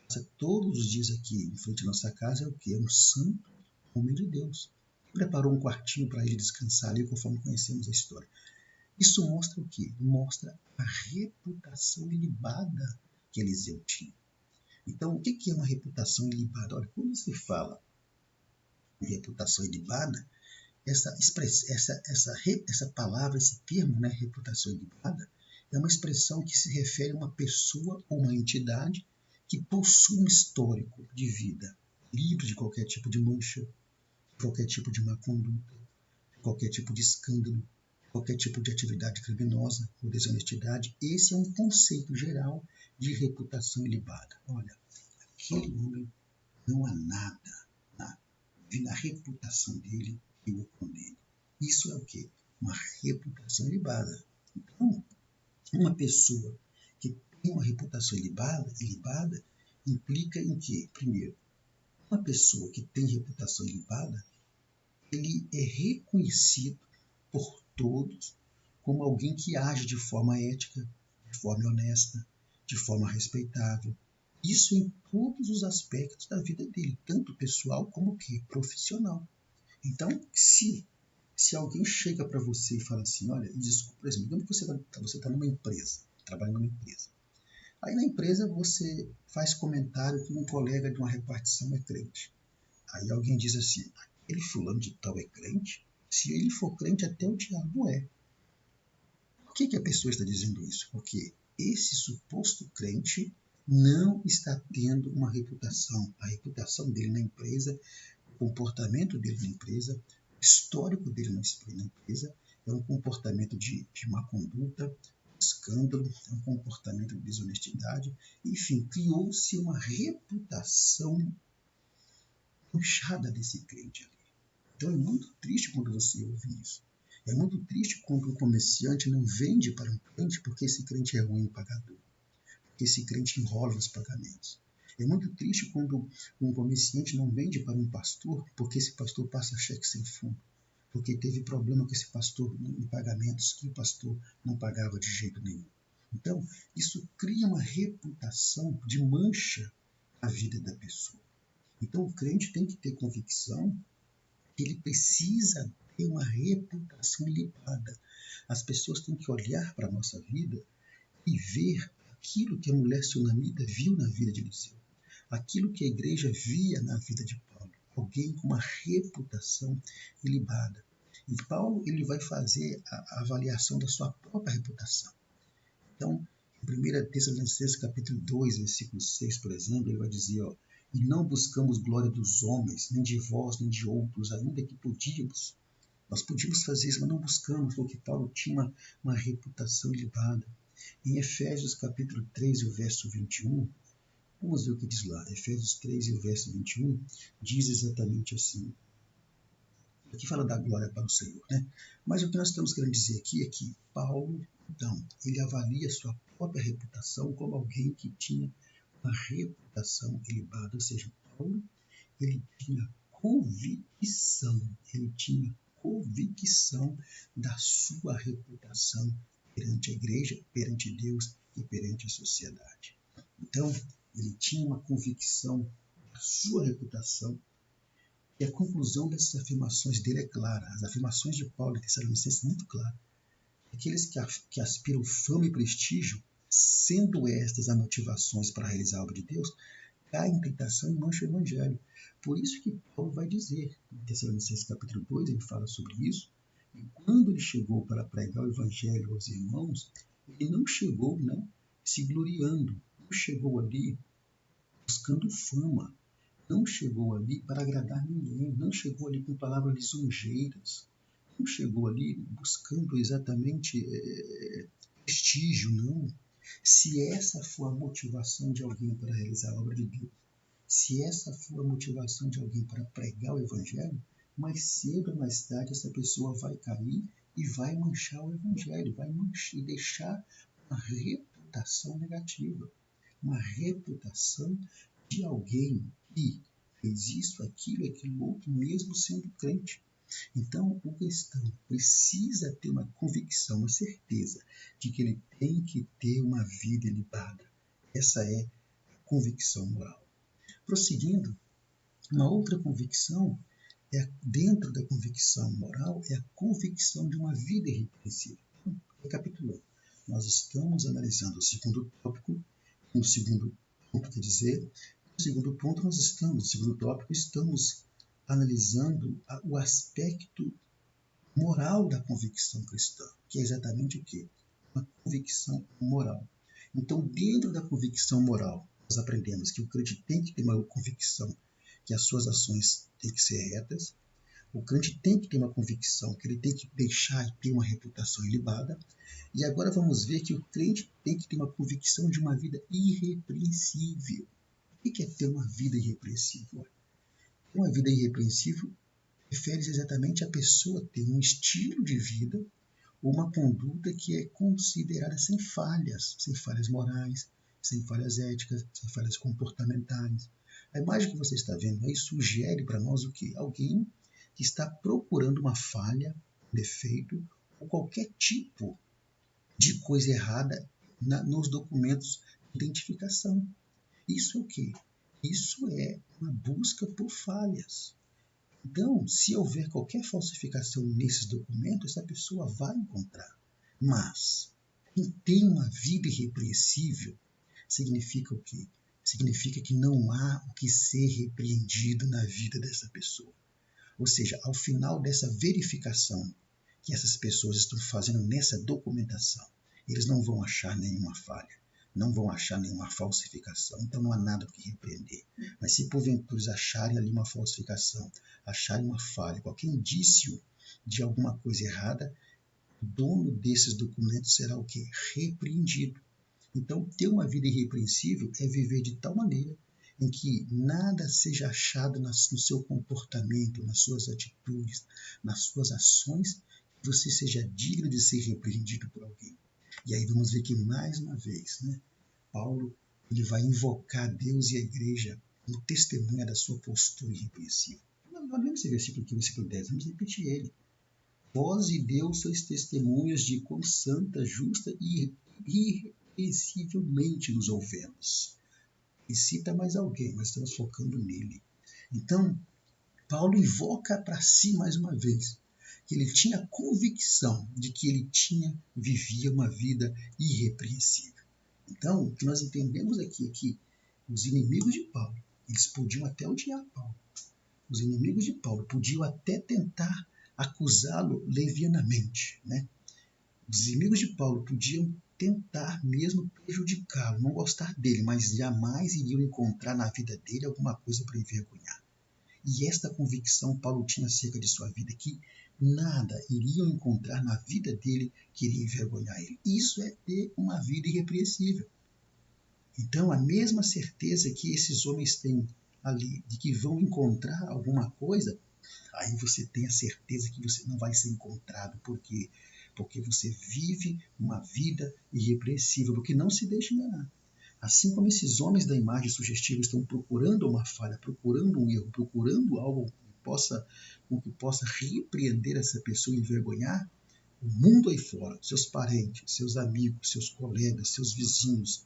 passa todos os dias aqui em frente à nossa casa, é o quê? É um santo homem de Deus. Preparou um quartinho para ele descansar ali, conforme conhecemos a história. Isso mostra o quê? Mostra a reputação ilibada que Eliseu tinha. Então, o que é uma reputação ilibada? Olha, quando se fala em reputação ilibada, essa palavra, esse termo, reputação ilibada, é uma expressão que se refere a uma pessoa ou uma entidade que possui um histórico de vida livre de qualquer tipo de mancha, qualquer tipo de má conduta, qualquer tipo de escândalo, qualquer tipo de atividade criminosa ou desonestidade. Esse é um conceito geral de reputação ilibada. Olha, aquele homem não há nada na reputação dele que o condene. Isso é o quê? Uma reputação ilibada. Então, uma pessoa que tem uma reputação ilibada implica em que, primeiro, uma pessoa que tem reputação ilibada, ele é reconhecido por todos como alguém que age de forma ética, de forma honesta, de forma respeitável. Isso em todos os aspectos da vida dele, tanto pessoal como profissional. Então, se alguém chega para você e fala assim, olha, desculpa, por exemplo, digamos que você está numa empresa, trabalha numa empresa. Aí na empresa você faz comentário que um colega de uma repartição é crente. Aí alguém diz assim, aquele fulano de tal é crente? Se ele for crente, até o diabo é. Por que a pessoa está dizendo isso? Porque esse suposto crente não está tendo uma reputação. A reputação dele na empresa, o comportamento dele na empresa, histórico dele na empresa é um comportamento de má conduta, escândalo, é um comportamento de desonestidade. Enfim, criou-se uma reputação manchada desse crente ali. Então é muito triste quando você ouve isso. É muito triste quando um comerciante não vende para um crente porque esse crente é ruim pagador, porque esse crente enrola nos pagamentos. É muito triste quando um comerciante não vende para um pastor porque esse pastor passa cheque sem fundo, porque teve problema com esse pastor em pagamentos que o pastor não pagava de jeito nenhum. Então, isso cria uma reputação de mancha na vida da pessoa. Então, o crente tem que ter convicção que ele precisa ter uma reputação limpada. As pessoas têm que olhar para a nossa vida e ver aquilo que a mulher sunamita viu na vida de Eliseu, aquilo que a igreja via na vida de Paulo, alguém com uma reputação ilibada. E Paulo ele vai fazer a avaliação da sua própria reputação. Então, em 1 Tessalonicenses capítulo 2, versículo 6, por exemplo, ele vai dizer, e não buscamos glória dos homens, nem de vós, nem de outros, ainda que podíamos. Nós podíamos fazer isso, mas não buscamos, porque Paulo tinha uma reputação ilibada. Em Efésios capítulo 3, o verso 21, vamos ver o que diz lá. Efésios 3 e o verso 21 diz exatamente assim. Aqui fala da glória para o Senhor, né? Mas o que nós estamos querendo dizer aqui é que Paulo, então, ele avalia sua própria reputação como alguém que tinha uma reputação ilibada. Ou seja, Paulo, ele tinha convicção da sua reputação perante a igreja, perante Deus e perante a sociedade. Então, ele tinha uma convicção da sua reputação, e a conclusão dessas afirmações dele é clara. As afirmações de Paulo em Tessalonicenses são muito claras. Aqueles que aspiram fama e prestígio, sendo estas as motivações para realizar a obra de Deus, caem em tentação e mancham o evangelho. Por isso que Paulo vai dizer, em Tessalonicenses capítulo 2, ele fala sobre isso, e quando ele chegou para pregar o evangelho aos irmãos, ele não chegou se gloriando, não chegou ali buscando fama, não chegou ali para agradar ninguém, não chegou ali com palavras lisonjeiras, não chegou ali buscando exatamente prestígio, não. Se essa for a motivação de alguém para realizar a obra de Deus, se essa for a motivação de alguém para pregar o evangelho, mais cedo ou mais tarde essa pessoa vai cair e vai manchar o evangelho, vai manchar e deixar uma reputação negativa, uma reputação de alguém que fez isso, aquilo outro, mesmo sendo crente. Então, o cristão precisa ter uma convicção, uma certeza de que ele tem que ter uma vida ilibada. Essa é a convicção moral. Prosseguindo, uma outra convicção, dentro da convicção moral, é a convicção de uma vida irrepreensível. Então, recapitulando, nós estamos analisando o segundo tópico, no segundo ponto, quer dizer, no segundo ponto no segundo tópico, estamos analisando o aspecto moral da convicção cristã, que é exatamente o quê? Uma convicção moral. Então, dentro da convicção moral, nós aprendemos que o crente tem que ter uma convicção que as suas ações têm que ser retas, o crente tem que ter uma convicção que ele tem que deixar e ter uma reputação ilibada, e agora vamos ver que o crente tem que ter uma convicção de uma vida irrepreensível. O que é ter uma vida irrepreensível? Uma vida irrepreensível refere-se exatamente a pessoa ter um estilo de vida ou uma conduta que é considerada sem falhas morais, sem falhas éticas, sem falhas comportamentais. A imagem que você está vendo aí sugere para nós o quê? Alguém que está procurando uma falha, um defeito ou qualquer tipo de coisa errada nos documentos de identificação. Isso é o quê? Isso é uma busca por falhas. Então, se houver qualquer falsificação nesses documentos, essa pessoa vai encontrar. Mas, quem tem uma vida irrepreensível, significa o quê? Significa que não há o que ser repreendido na vida dessa pessoa. Ou seja, ao final dessa verificação que essas pessoas estão fazendo nessa documentação, eles não vão achar nenhuma falha. não vão achar nenhuma falsificação, então não há nada que repreender. Mas se porventura acharem ali uma falsificação, acharem uma falha, qualquer indício de alguma coisa errada, o dono desses documentos será o quê? Repreendido. Então, ter uma vida irrepreensível é viver de tal maneira em que nada seja achado no seu comportamento, nas suas atitudes, nas suas ações, que você seja digno de ser repreendido por alguém. E aí vamos ver que, mais uma vez, Paulo ele vai invocar Deus e a igreja como testemunha da sua postura irrepreensível. Nós vemos esse versículo aqui, versículo 10, vamos repetir ele. Vós e Deus sois testemunhas de quão santa, justa e irrepreensivelmente nos ouvemos. E cita mais alguém, mas estamos focando nele. Então, Paulo invoca para si mais uma vez que ele tinha convicção de que ele vivia uma vida irrepreensível. Então, o que nós entendemos aqui é que os inimigos de Paulo, eles podiam até odiar Paulo. Os inimigos de Paulo podiam até tentar acusá-lo levianamente, Os inimigos de Paulo podiam tentar mesmo prejudicá-lo, não gostar dele, mas jamais iriam encontrar na vida dele alguma coisa para envergonhar. E esta convicção Paulo tinha acerca de sua vida, que nada iriam encontrar na vida dele que iria envergonhar ele. Isso é ter uma vida irrepreensível. Então, a mesma certeza que esses homens têm ali, de que vão encontrar alguma coisa, aí você tem a certeza que você não vai ser encontrado. Por quê? Porque você vive uma vida irrepreensível, porque não se deixe enganar. Assim como esses homens da imagem sugestiva estão procurando uma falha, procurando um erro, procurando algo que possa repreender essa pessoa e envergonhar, o mundo aí fora, seus parentes, seus amigos, seus colegas, seus vizinhos,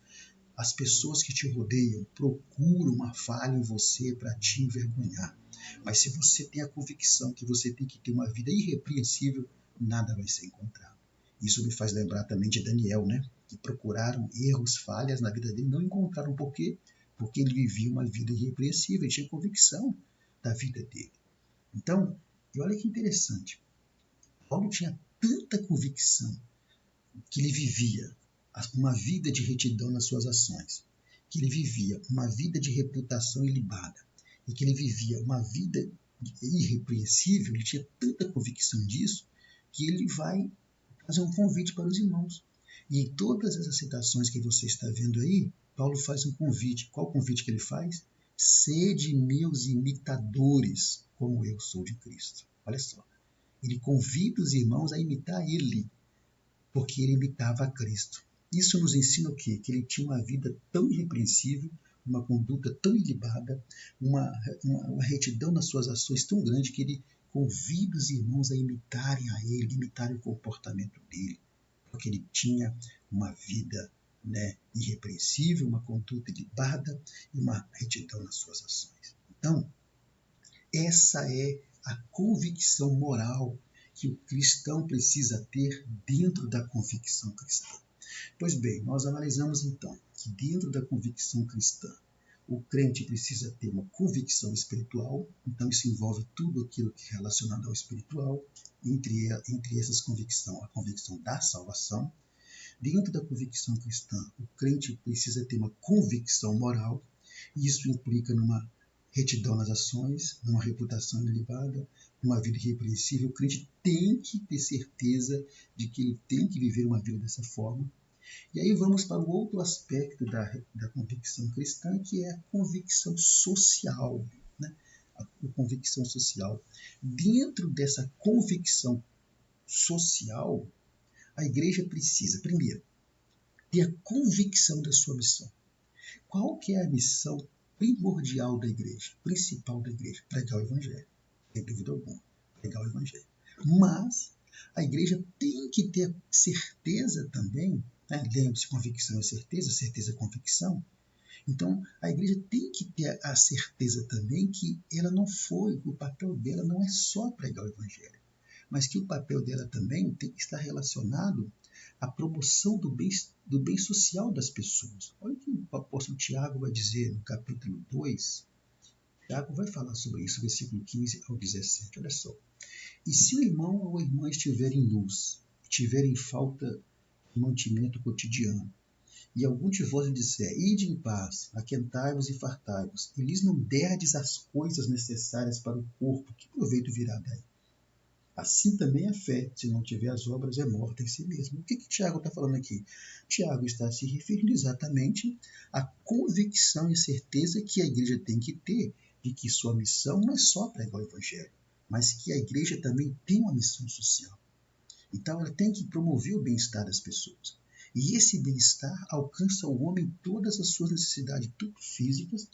as pessoas que te rodeiam procuram uma falha em você para te envergonhar. Mas se você tem a convicção que você tem que ter uma vida irrepreensível, nada vai ser encontrado. Isso me faz lembrar também de Daniel, que procuraram erros, falhas na vida dele, não encontraram. Por quê? Porque ele vivia uma vida irrepreensível, ele tinha convicção da vida dele. Então, e olha que interessante, Paulo tinha tanta convicção que ele vivia uma vida de retidão nas suas ações, que ele vivia uma vida de reputação ilibada, e que ele vivia uma vida irrepreensível, ele tinha tanta convicção disso, que ele vai fazer um convite para os irmãos. E em todas essas citações que você está vendo aí, Paulo faz um convite. Qual convite que ele faz? Sede meus imitadores, como eu sou de Cristo. Olha só. Ele convida os irmãos a imitar ele, porque ele imitava a Cristo. Isso nos ensina o quê? Que ele tinha uma vida tão irrepreensível, uma conduta tão ilibada, uma retidão nas suas ações tão grande, que ele convida os irmãos a imitarem a ele, imitarem o comportamento dele, porque ele tinha uma vida irrepreensível, uma conduta ilibada e uma retidão nas suas ações. Então, essa é a convicção moral que o cristão precisa ter dentro da convicção cristã. Pois bem, nós analisamos então que dentro da convicção cristã, o crente precisa ter uma convicção espiritual, então isso envolve tudo aquilo que é relacionado ao espiritual, entre essas convicções, a convicção da salvação. Dentro da convicção cristã, o crente precisa ter uma convicção moral, e isso implica numa retidão nas ações, numa reputação elevada, numa vida irrepreensível. O crente tem que ter certeza de que ele tem que viver uma vida dessa forma. E aí vamos para o outro aspecto da convicção cristã, que é a convicção social. A convicção social. Dentro dessa convicção social, a igreja precisa, primeiro, ter a convicção da sua missão. Qual que é a missão primordial da igreja, principal da igreja? Pregar o evangelho, sem dúvida alguma, pregar o evangelho. Mas a igreja tem que ter certeza também, lembre-se, convicção é certeza, certeza é convicção. Então, a igreja tem que ter a certeza também que ela não foi, o papel dela não é só pregar o evangelho, mas que o papel dela também tem que estar relacionado à promoção do bem social das pessoas. Olha o que o apóstolo Tiago vai dizer no capítulo 2. Tiago vai falar sobre isso, versículo 15 ao 17. Olha só. E se o irmão ou a irmã estiverem nus, estiverem em falta de mantimento cotidiano, e algum de vós lhe disser, ide em paz, aquentai-vos e fartai-vos, e lhes não derdes as coisas necessárias para o corpo, que proveito virá daí? Assim também a fé, se não tiver as obras, é morta em si mesma. O que Tiago está falando aqui? Tiago está se referindo exatamente à convicção e certeza que a igreja tem que ter de que sua missão não é só pregar o evangelho, mas que a igreja também tem uma missão social. Então ela tem que promover o bem-estar das pessoas. E esse bem-estar alcança o homem em todas as suas necessidades, tanto físicas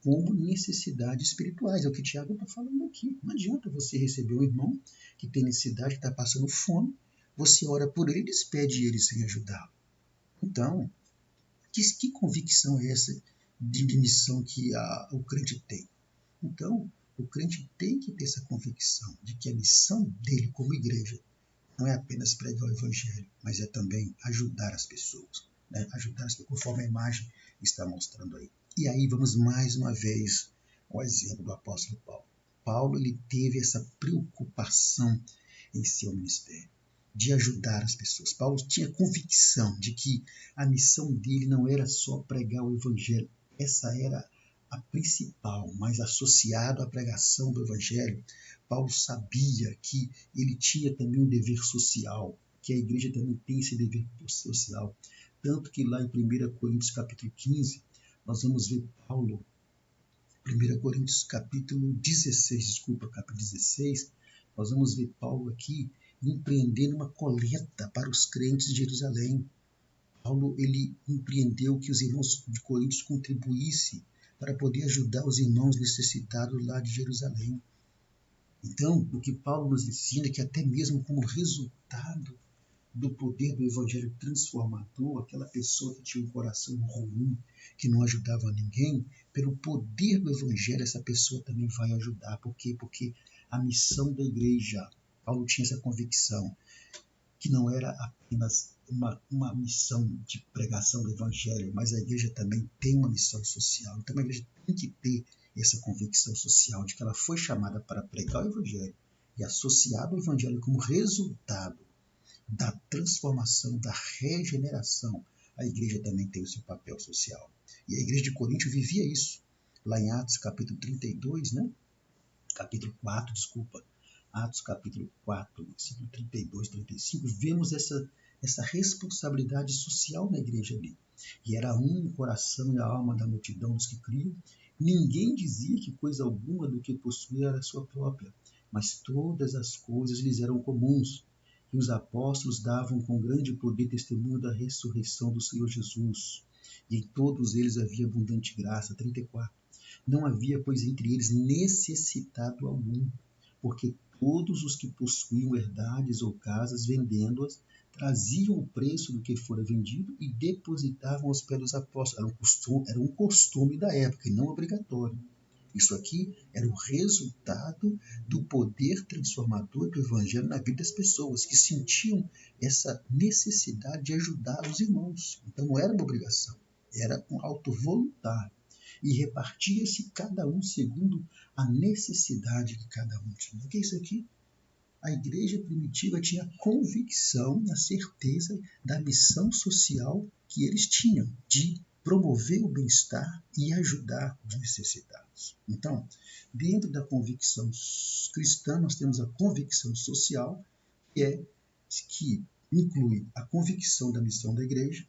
como necessidades espirituais. É o que Tiago está falando aqui. Não adianta você receber um irmão que tem necessidade, que está passando fome, você ora por ele e despede ele sem ajudá-lo. Então, que convicção é essa de missão que o crente tem? Então, o crente tem que ter essa convicção de que a missão dele como igreja não é apenas pregar o evangelho, mas é também ajudar as pessoas, né? Ajudar as pessoas, conforme a imagem está mostrando aí. E aí vamos mais uma vez ao exemplo do apóstolo Paulo. Paulo ele teve essa preocupação em seu ministério, de ajudar as pessoas. Paulo tinha convicção de que a missão dele não era só pregar o evangelho, essa era a principal, mas associado à pregação do evangelho, Paulo sabia que ele tinha também um dever social, que a igreja também tem esse dever social. Tanto que lá em 1 Coríntios capítulo 15, nós vamos ver Paulo, 1 Coríntios capítulo 16, nós vamos ver Paulo aqui empreendendo uma coleta para os crentes de Jerusalém. Paulo ele empreendeu que os irmãos de Coríntios contribuíssem para poder ajudar os irmãos necessitados lá de Jerusalém. Então, o que Paulo nos ensina é que até mesmo como resultado do poder do evangelho transformador, aquela pessoa que tinha um coração ruim, que não ajudava ninguém, pelo poder do evangelho essa pessoa também vai ajudar. Por quê? Porque a missão da igreja, Paulo tinha essa convicção, que não era apenas uma missão de pregação do evangelho, mas a igreja também tem uma missão social. Então a igreja tem que ter essa convicção social de que ela foi chamada para pregar o evangelho e associado ao evangelho como resultado da transformação, da regeneração, a igreja também tem o seu papel social. E a igreja de Corinto vivia isso. Lá em Atos capítulo 32, né? Capítulo 4, desculpa. Atos capítulo 4, versículo 32, 35, vemos essa responsabilidade social na igreja ali. E era um o coração e a alma da multidão dos que criam. Ninguém dizia que coisa alguma do que possuía era sua própria, mas todas as coisas lhes eram comuns. E os apóstolos davam com grande poder testemunho da ressurreição do Senhor Jesus. E em todos eles havia abundante graça. 34. Não havia, pois, entre eles necessitado algum, porque todos os que possuíam herdades ou casas, vendendo-as, traziam o preço do que fora vendido e depositavam aos pés dos apóstolos. Era um costume da época e não obrigatório. Isso aqui era o resultado do poder transformador do evangelho na vida das pessoas que sentiam essa necessidade de ajudar os irmãos. Então não era uma obrigação, era um ato voluntário. E repartia-se cada um segundo a necessidade que cada um tinha. O que é isso aqui? A igreja primitiva tinha convicção, a certeza da missão social que eles tinham de promover o bem-estar e ajudar os necessitados. Então, dentro da convicção cristã, nós temos a convicção social, que inclui a convicção da missão da igreja.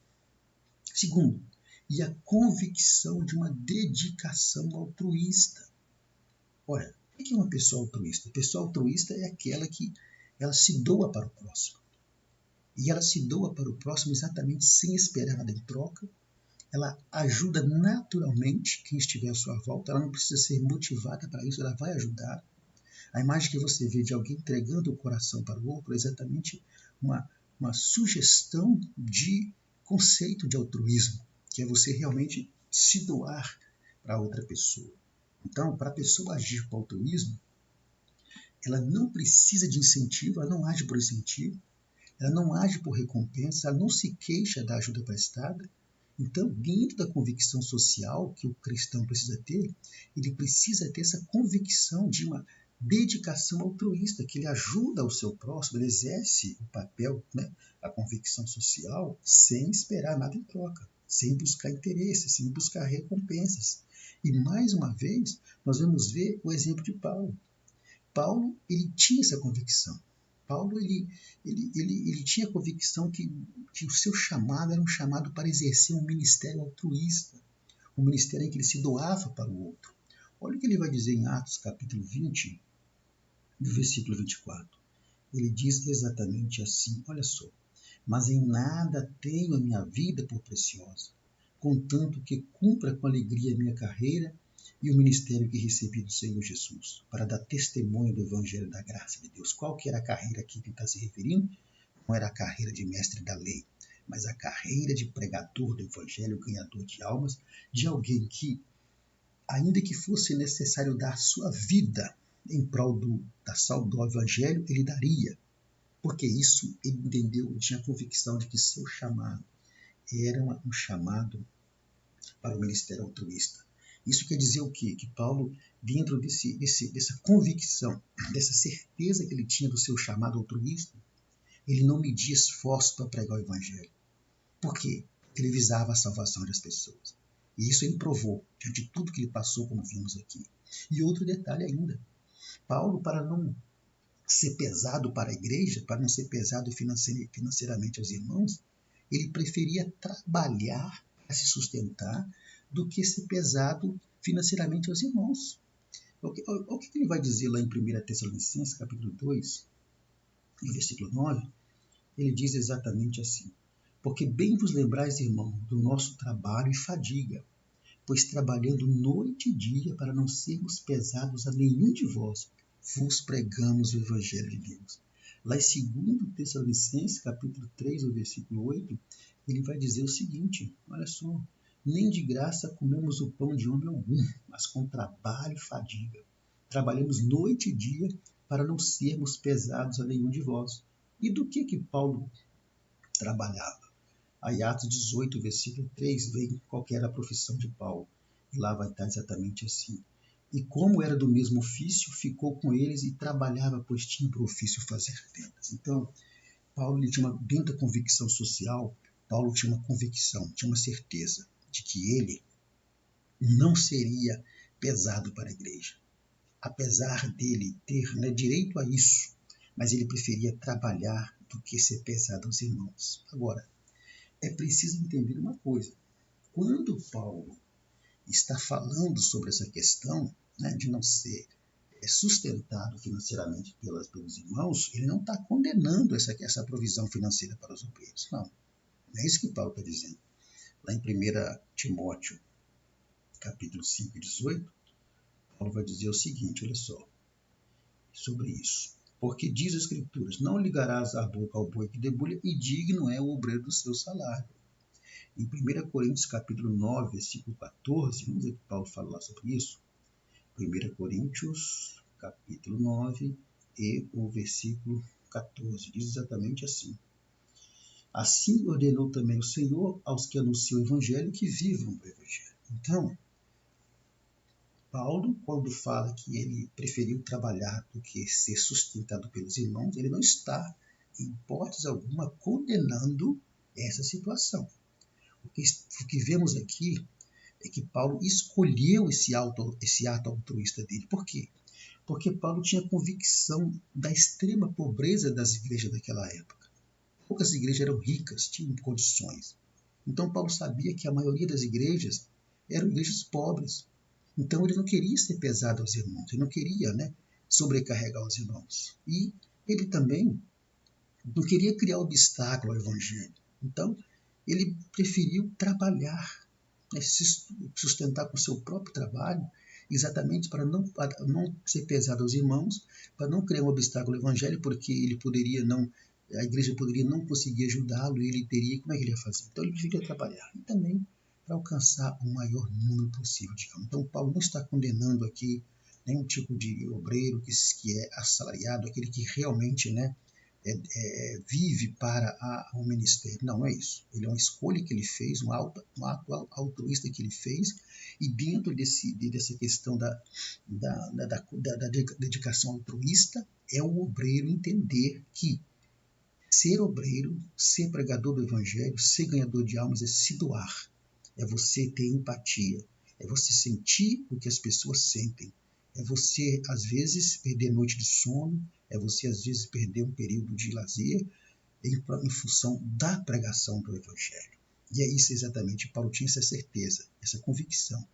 Segundo, e a convicção de uma dedicação altruísta. Ora, o que é uma pessoa altruísta? A pessoa altruísta é aquela que ela se doa para o próximo. E ela se doa para o próximo exatamente sem esperar nada em troca. Ela ajuda naturalmente quem estiver à sua volta. Ela não precisa ser motivada para isso, ela vai ajudar. A imagem que você vê de alguém entregando o coração para o outro é exatamente uma sugestão de conceito de altruísmo, que é você realmente se doar para outra pessoa. Então, para a pessoa agir com altruísmo, ela não precisa de incentivo, ela não age por incentivo, ela não age por recompensa, ela não se queixa da ajuda prestada. Então, dentro da convicção social que o cristão precisa ter, ele precisa ter essa convicção de uma dedicação altruísta, que ele ajuda o seu próximo, ele exerce o papel, a convicção social, sem esperar nada em troca, sem buscar interesses, sem buscar recompensas. E mais uma vez, nós vamos ver o exemplo de Paulo. Paulo, ele tinha essa convicção. Paulo, ele tinha a convicção que o seu chamado era um chamado para exercer um ministério altruísta, um ministério em que ele se doava para o outro. Olha o que ele vai dizer em Atos, capítulo 20, no versículo 24. Ele diz exatamente assim, olha só: mas em nada tenho a minha vida por preciosa, contanto que cumpra com alegria a minha carreira e o ministério que recebi do Senhor Jesus, para dar testemunho do Evangelho da graça de Deus. Qual que era a carreira aqui que ele está se referindo? Não era a carreira de mestre da lei, mas a carreira de pregador do Evangelho, ganhador de almas, de alguém que, ainda que fosse necessário dar sua vida em prol do Evangelho, ele daria. Porque isso ele entendeu, ele tinha a convicção de que seu chamado era um chamado para o ministério altruísta. Isso quer dizer o quê? Que Paulo, dentro dessa convicção, dessa certeza que ele tinha do seu chamado altruísta, ele não media esforço para pregar o evangelho. Por quê? Porque ele visava a salvação das pessoas. E isso ele provou, diante de tudo que ele passou, como vimos aqui. E outro detalhe ainda, Paulo, para não ser pesado para a igreja, para não ser pesado financeiramente aos irmãos, ele preferia trabalhar para se sustentar do que ser pesado financeiramente aos irmãos. O que ele vai dizer lá em 1 Tessalonicenses, capítulo 2, no versículo 9? Ele diz exatamente assim: porque bem vos lembrais, irmão, do nosso trabalho e fadiga, pois trabalhando noite e dia para não sermos pesados a nenhum de vós, vos pregamos o Evangelho de Deus. Lá em 2 Tessalonicenses, capítulo 3, o versículo 8, ele vai dizer o seguinte, olha só: nem de graça comemos o pão de homem algum, mas com trabalho e fadiga. Trabalhamos noite e dia para não sermos pesados a nenhum de vós. E do que Paulo trabalhava? Aí Atos 18, versículo 3, vem qual era a profissão de Paulo. E lá vai estar exatamente assim: e como era do mesmo ofício, ficou com eles e trabalhava, pois tinha por ofício fazer tendas. Então, Paulo, ele tinha dentro da convicção social, Paulo tinha uma convicção, tinha uma certeza de que ele não seria pesado para a igreja. Apesar dele ter direito a isso, mas ele preferia trabalhar do que ser pesado aos irmãos. Agora, é preciso entender uma coisa. Quando Paulo está falando sobre essa questão de não ser sustentado financeiramente pelos irmãos, ele não está condenando essa provisão financeira para os obreiros. Não é isso que Paulo está dizendo. Lá em 1 Timóteo, capítulo 5, 18, Paulo vai dizer o seguinte, olha só, sobre isso. Porque diz as Escrituras: não ligarás a boca ao boi que debulha, e digno é o obreiro do seu salário. Em 1 Coríntios, capítulo 9, versículo 14, vamos ver o que Paulo fala lá sobre isso. 1 Coríntios, capítulo 9, e o versículo 14, diz exatamente assim: assim ordenou também o Senhor aos que anunciam o Evangelho que vivam do Evangelho. Então, Paulo, quando fala que ele preferiu trabalhar do que ser sustentado pelos irmãos, ele não está, em hipótese alguma, condenando essa situação. O que vemos aqui é que Paulo escolheu esse ato altruísta dele. Por quê? Porque Paulo tinha convicção da extrema pobreza das igrejas daquela época. Poucas igrejas eram ricas, tinham condições. Então Paulo sabia que a maioria das igrejas eram igrejas pobres. Então ele não queria ser pesado aos irmãos, ele não queria sobrecarregar os irmãos. E ele também não queria criar obstáculo ao evangelho. Então ele preferiu trabalhar, se sustentar com o seu próprio trabalho, exatamente para não ser pesado aos irmãos, para não criar um obstáculo ao evangelho, porque a igreja poderia não conseguir ajudá-lo e ele teria, como é que ele ia fazer? Então ele preferia trabalhar. E também para alcançar o maior número possível de campos. Então Paulo não está condenando aqui nenhum tipo de obreiro que é assalariado, aquele que realmente vive para o ministério. Não é isso. Ele é uma escolha que ele fez, um ato altruísta que ele fez, e dentro dessa questão da dedicação altruísta, é o obreiro entender que ser obreiro, ser pregador do evangelho, ser ganhador de almas é se doar. é você ter empatia, é você sentir o que as pessoas sentem, é você, às vezes, perder noite de sono, é você, às vezes, perder um período de lazer em função da pregação do Evangelho. E é isso exatamente, Paulo tinha essa certeza, essa convicção,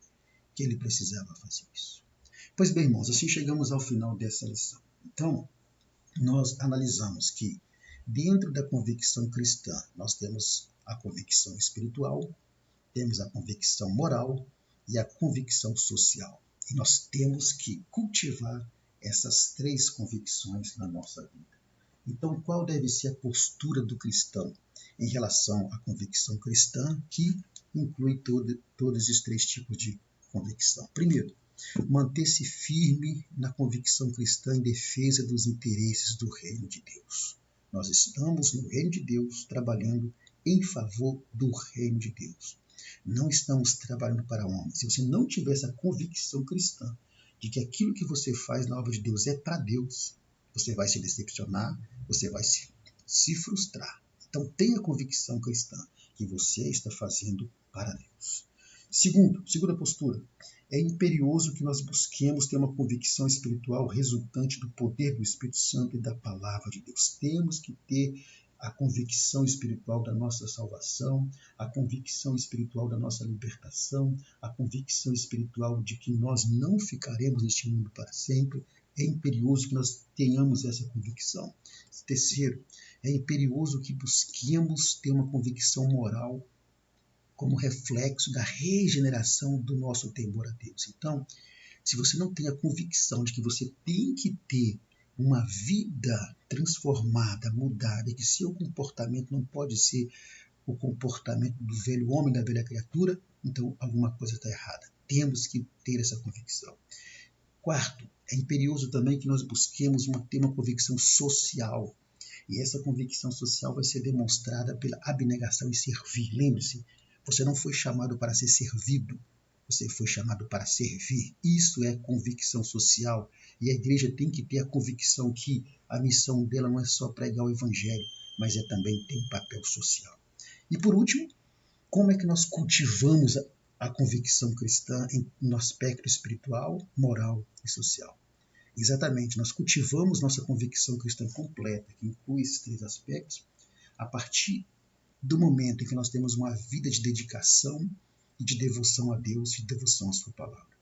que ele precisava fazer isso. Pois bem, irmãos, assim chegamos ao final dessa lição. Então, nós analisamos que dentro da convicção cristã, nós temos a convicção espiritual, temos a convicção moral e a convicção social. E nós temos que cultivar essas três convicções na nossa vida. Então, qual deve ser a postura do cristão em relação à convicção cristã, que inclui todos os três tipos de convicção? Primeiro, manter-se firme na convicção cristã em defesa dos interesses do reino de Deus. Nós estamos no reino de Deus, trabalhando em favor do reino de Deus. Não estamos trabalhando para homens. Se você não tiver essa convicção cristã de que aquilo que você faz na obra de Deus é para Deus, você vai se decepcionar, você vai se frustrar. Então tenha a convicção cristã que você está fazendo para Deus. Segunda postura, é imperioso que nós busquemos ter uma convicção espiritual resultante do poder do Espírito Santo e da palavra de Deus. Temos que ter a convicção espiritual da nossa salvação, a convicção espiritual da nossa libertação, a convicção espiritual de que nós não ficaremos neste mundo para sempre. É imperioso que nós tenhamos essa convicção. Terceiro, é imperioso que busquemos ter uma convicção moral como reflexo da regeneração do nosso temor a Deus. Então, se você não tem a convicção de que você tem que ter uma vida transformada, mudada, e que seu comportamento não pode ser o comportamento do velho homem, da velha criatura, então alguma coisa está errada. Temos que ter essa convicção. Quarto, é imperioso também que nós busquemos ter uma convicção social. E essa convicção social vai ser demonstrada pela abnegação em servir. Lembre-se, você não foi chamado para ser servido, você foi chamado para servir. Isso é convicção social. E a igreja tem que ter a convicção que a missão dela não é só pregar o evangelho, mas é também ter um papel social. E por último, como é que nós cultivamos a convicção cristã no aspecto espiritual, moral e social? Exatamente, nós cultivamos nossa convicção cristã completa, que inclui esses três aspectos, a partir do momento em que nós temos uma vida de dedicação e de devoção a Deus e de devoção à sua palavra.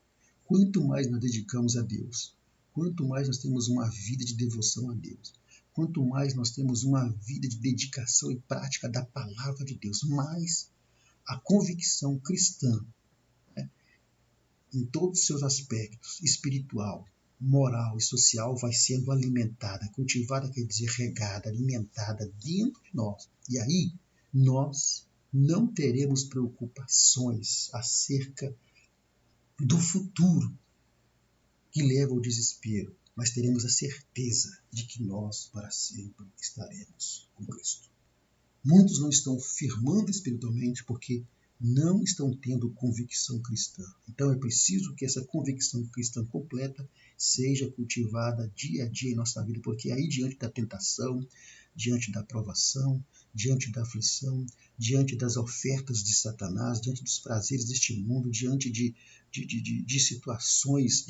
Quanto mais nós dedicamos a Deus, quanto mais nós temos uma vida de devoção a Deus, quanto mais nós temos uma vida de dedicação e prática da palavra de Deus, mais a convicção cristã, né, em todos os seus aspectos, espiritual, moral e social, vai sendo alimentada, cultivada, quer dizer, regada, alimentada dentro de nós. E aí, nós não teremos preocupações acerca do futuro que leva ao desespero, mas teremos a certeza de que nós para sempre estaremos com Cristo. Muitos não estão firmando espiritualmente porque não estão tendo convicção cristã. Então é preciso que essa convicção cristã completa seja cultivada dia a dia em nossa vida, porque aí diante da tentação, diante da provação, diante da aflição, diante das ofertas de Satanás, diante dos prazeres deste mundo, diante de situações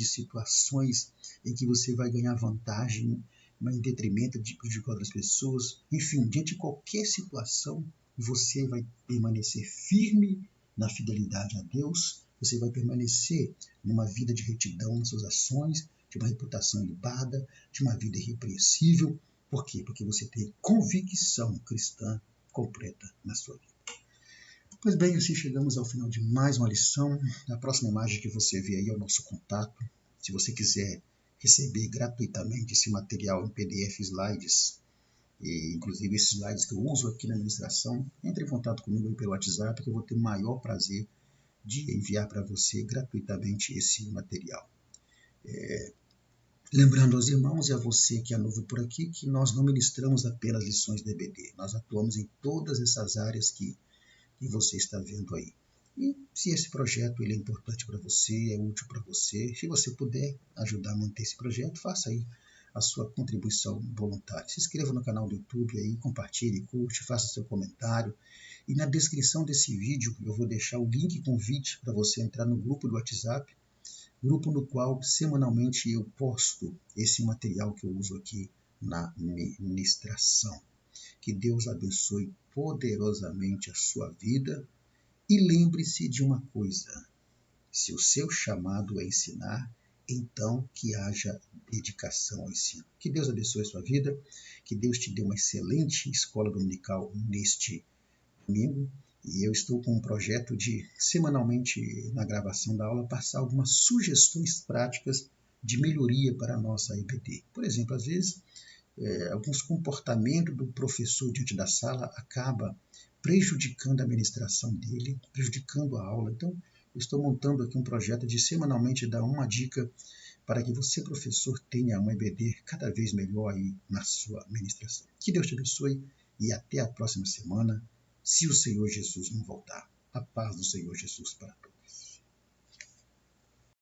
em que você vai ganhar vantagem em detrimento de outras pessoas, enfim, diante de qualquer situação, você vai permanecer firme na fidelidade a Deus, você vai permanecer numa vida de retidão nas suas ações, de uma reputação ilibada, de uma vida irrepreensível. Por quê? Porque você tem convicção cristã completa na sua vida. Pois bem, assim chegamos ao final de mais uma lição. A próxima imagem que você vê aí é o nosso contato. Se você quiser receber gratuitamente esse material em PDF slides, e inclusive esses slides que eu uso aqui na administração, entre em contato comigo pelo WhatsApp, que eu vou ter o maior prazer de enviar para você gratuitamente esse material. Lembrando aos irmãos e a você que é novo por aqui, que nós não ministramos apenas lições de EBD, nós atuamos em todas essas áreas que você está vendo aí. E se esse projeto ele é importante para você, é útil para você, se você puder ajudar a manter esse projeto, faça aí a sua contribuição voluntária. Se inscreva no canal do YouTube aí, compartilhe, curte, faça seu comentário E na descrição desse vídeo eu vou deixar o link convite para você entrar no grupo do WhatsApp, grupo no qual semanalmente eu posto esse material que eu uso aqui na ministração. Que Deus abençoe poderosamente a sua vida e lembre-se de uma coisa: se o seu chamado é ensinar, então que haja dedicação ao ensino. Que Deus abençoe a sua vida, que Deus te dê uma excelente escola dominical neste domingo. E eu estou com um projeto de, semanalmente, na gravação da aula, passar algumas sugestões práticas de melhoria para a nossa EBD. Por exemplo, às vezes, alguns comportamentos do professor diante da sala acaba prejudicando a ministração dele, prejudicando a aula. Então, eu estou montando aqui um projeto de semanalmente dar uma dica para que você, professor, tenha uma EBD cada vez melhor aí na sua ministração. Que Deus te abençoe e até a próxima semana, se o Senhor Jesus não voltar. A paz do Senhor Jesus para todos.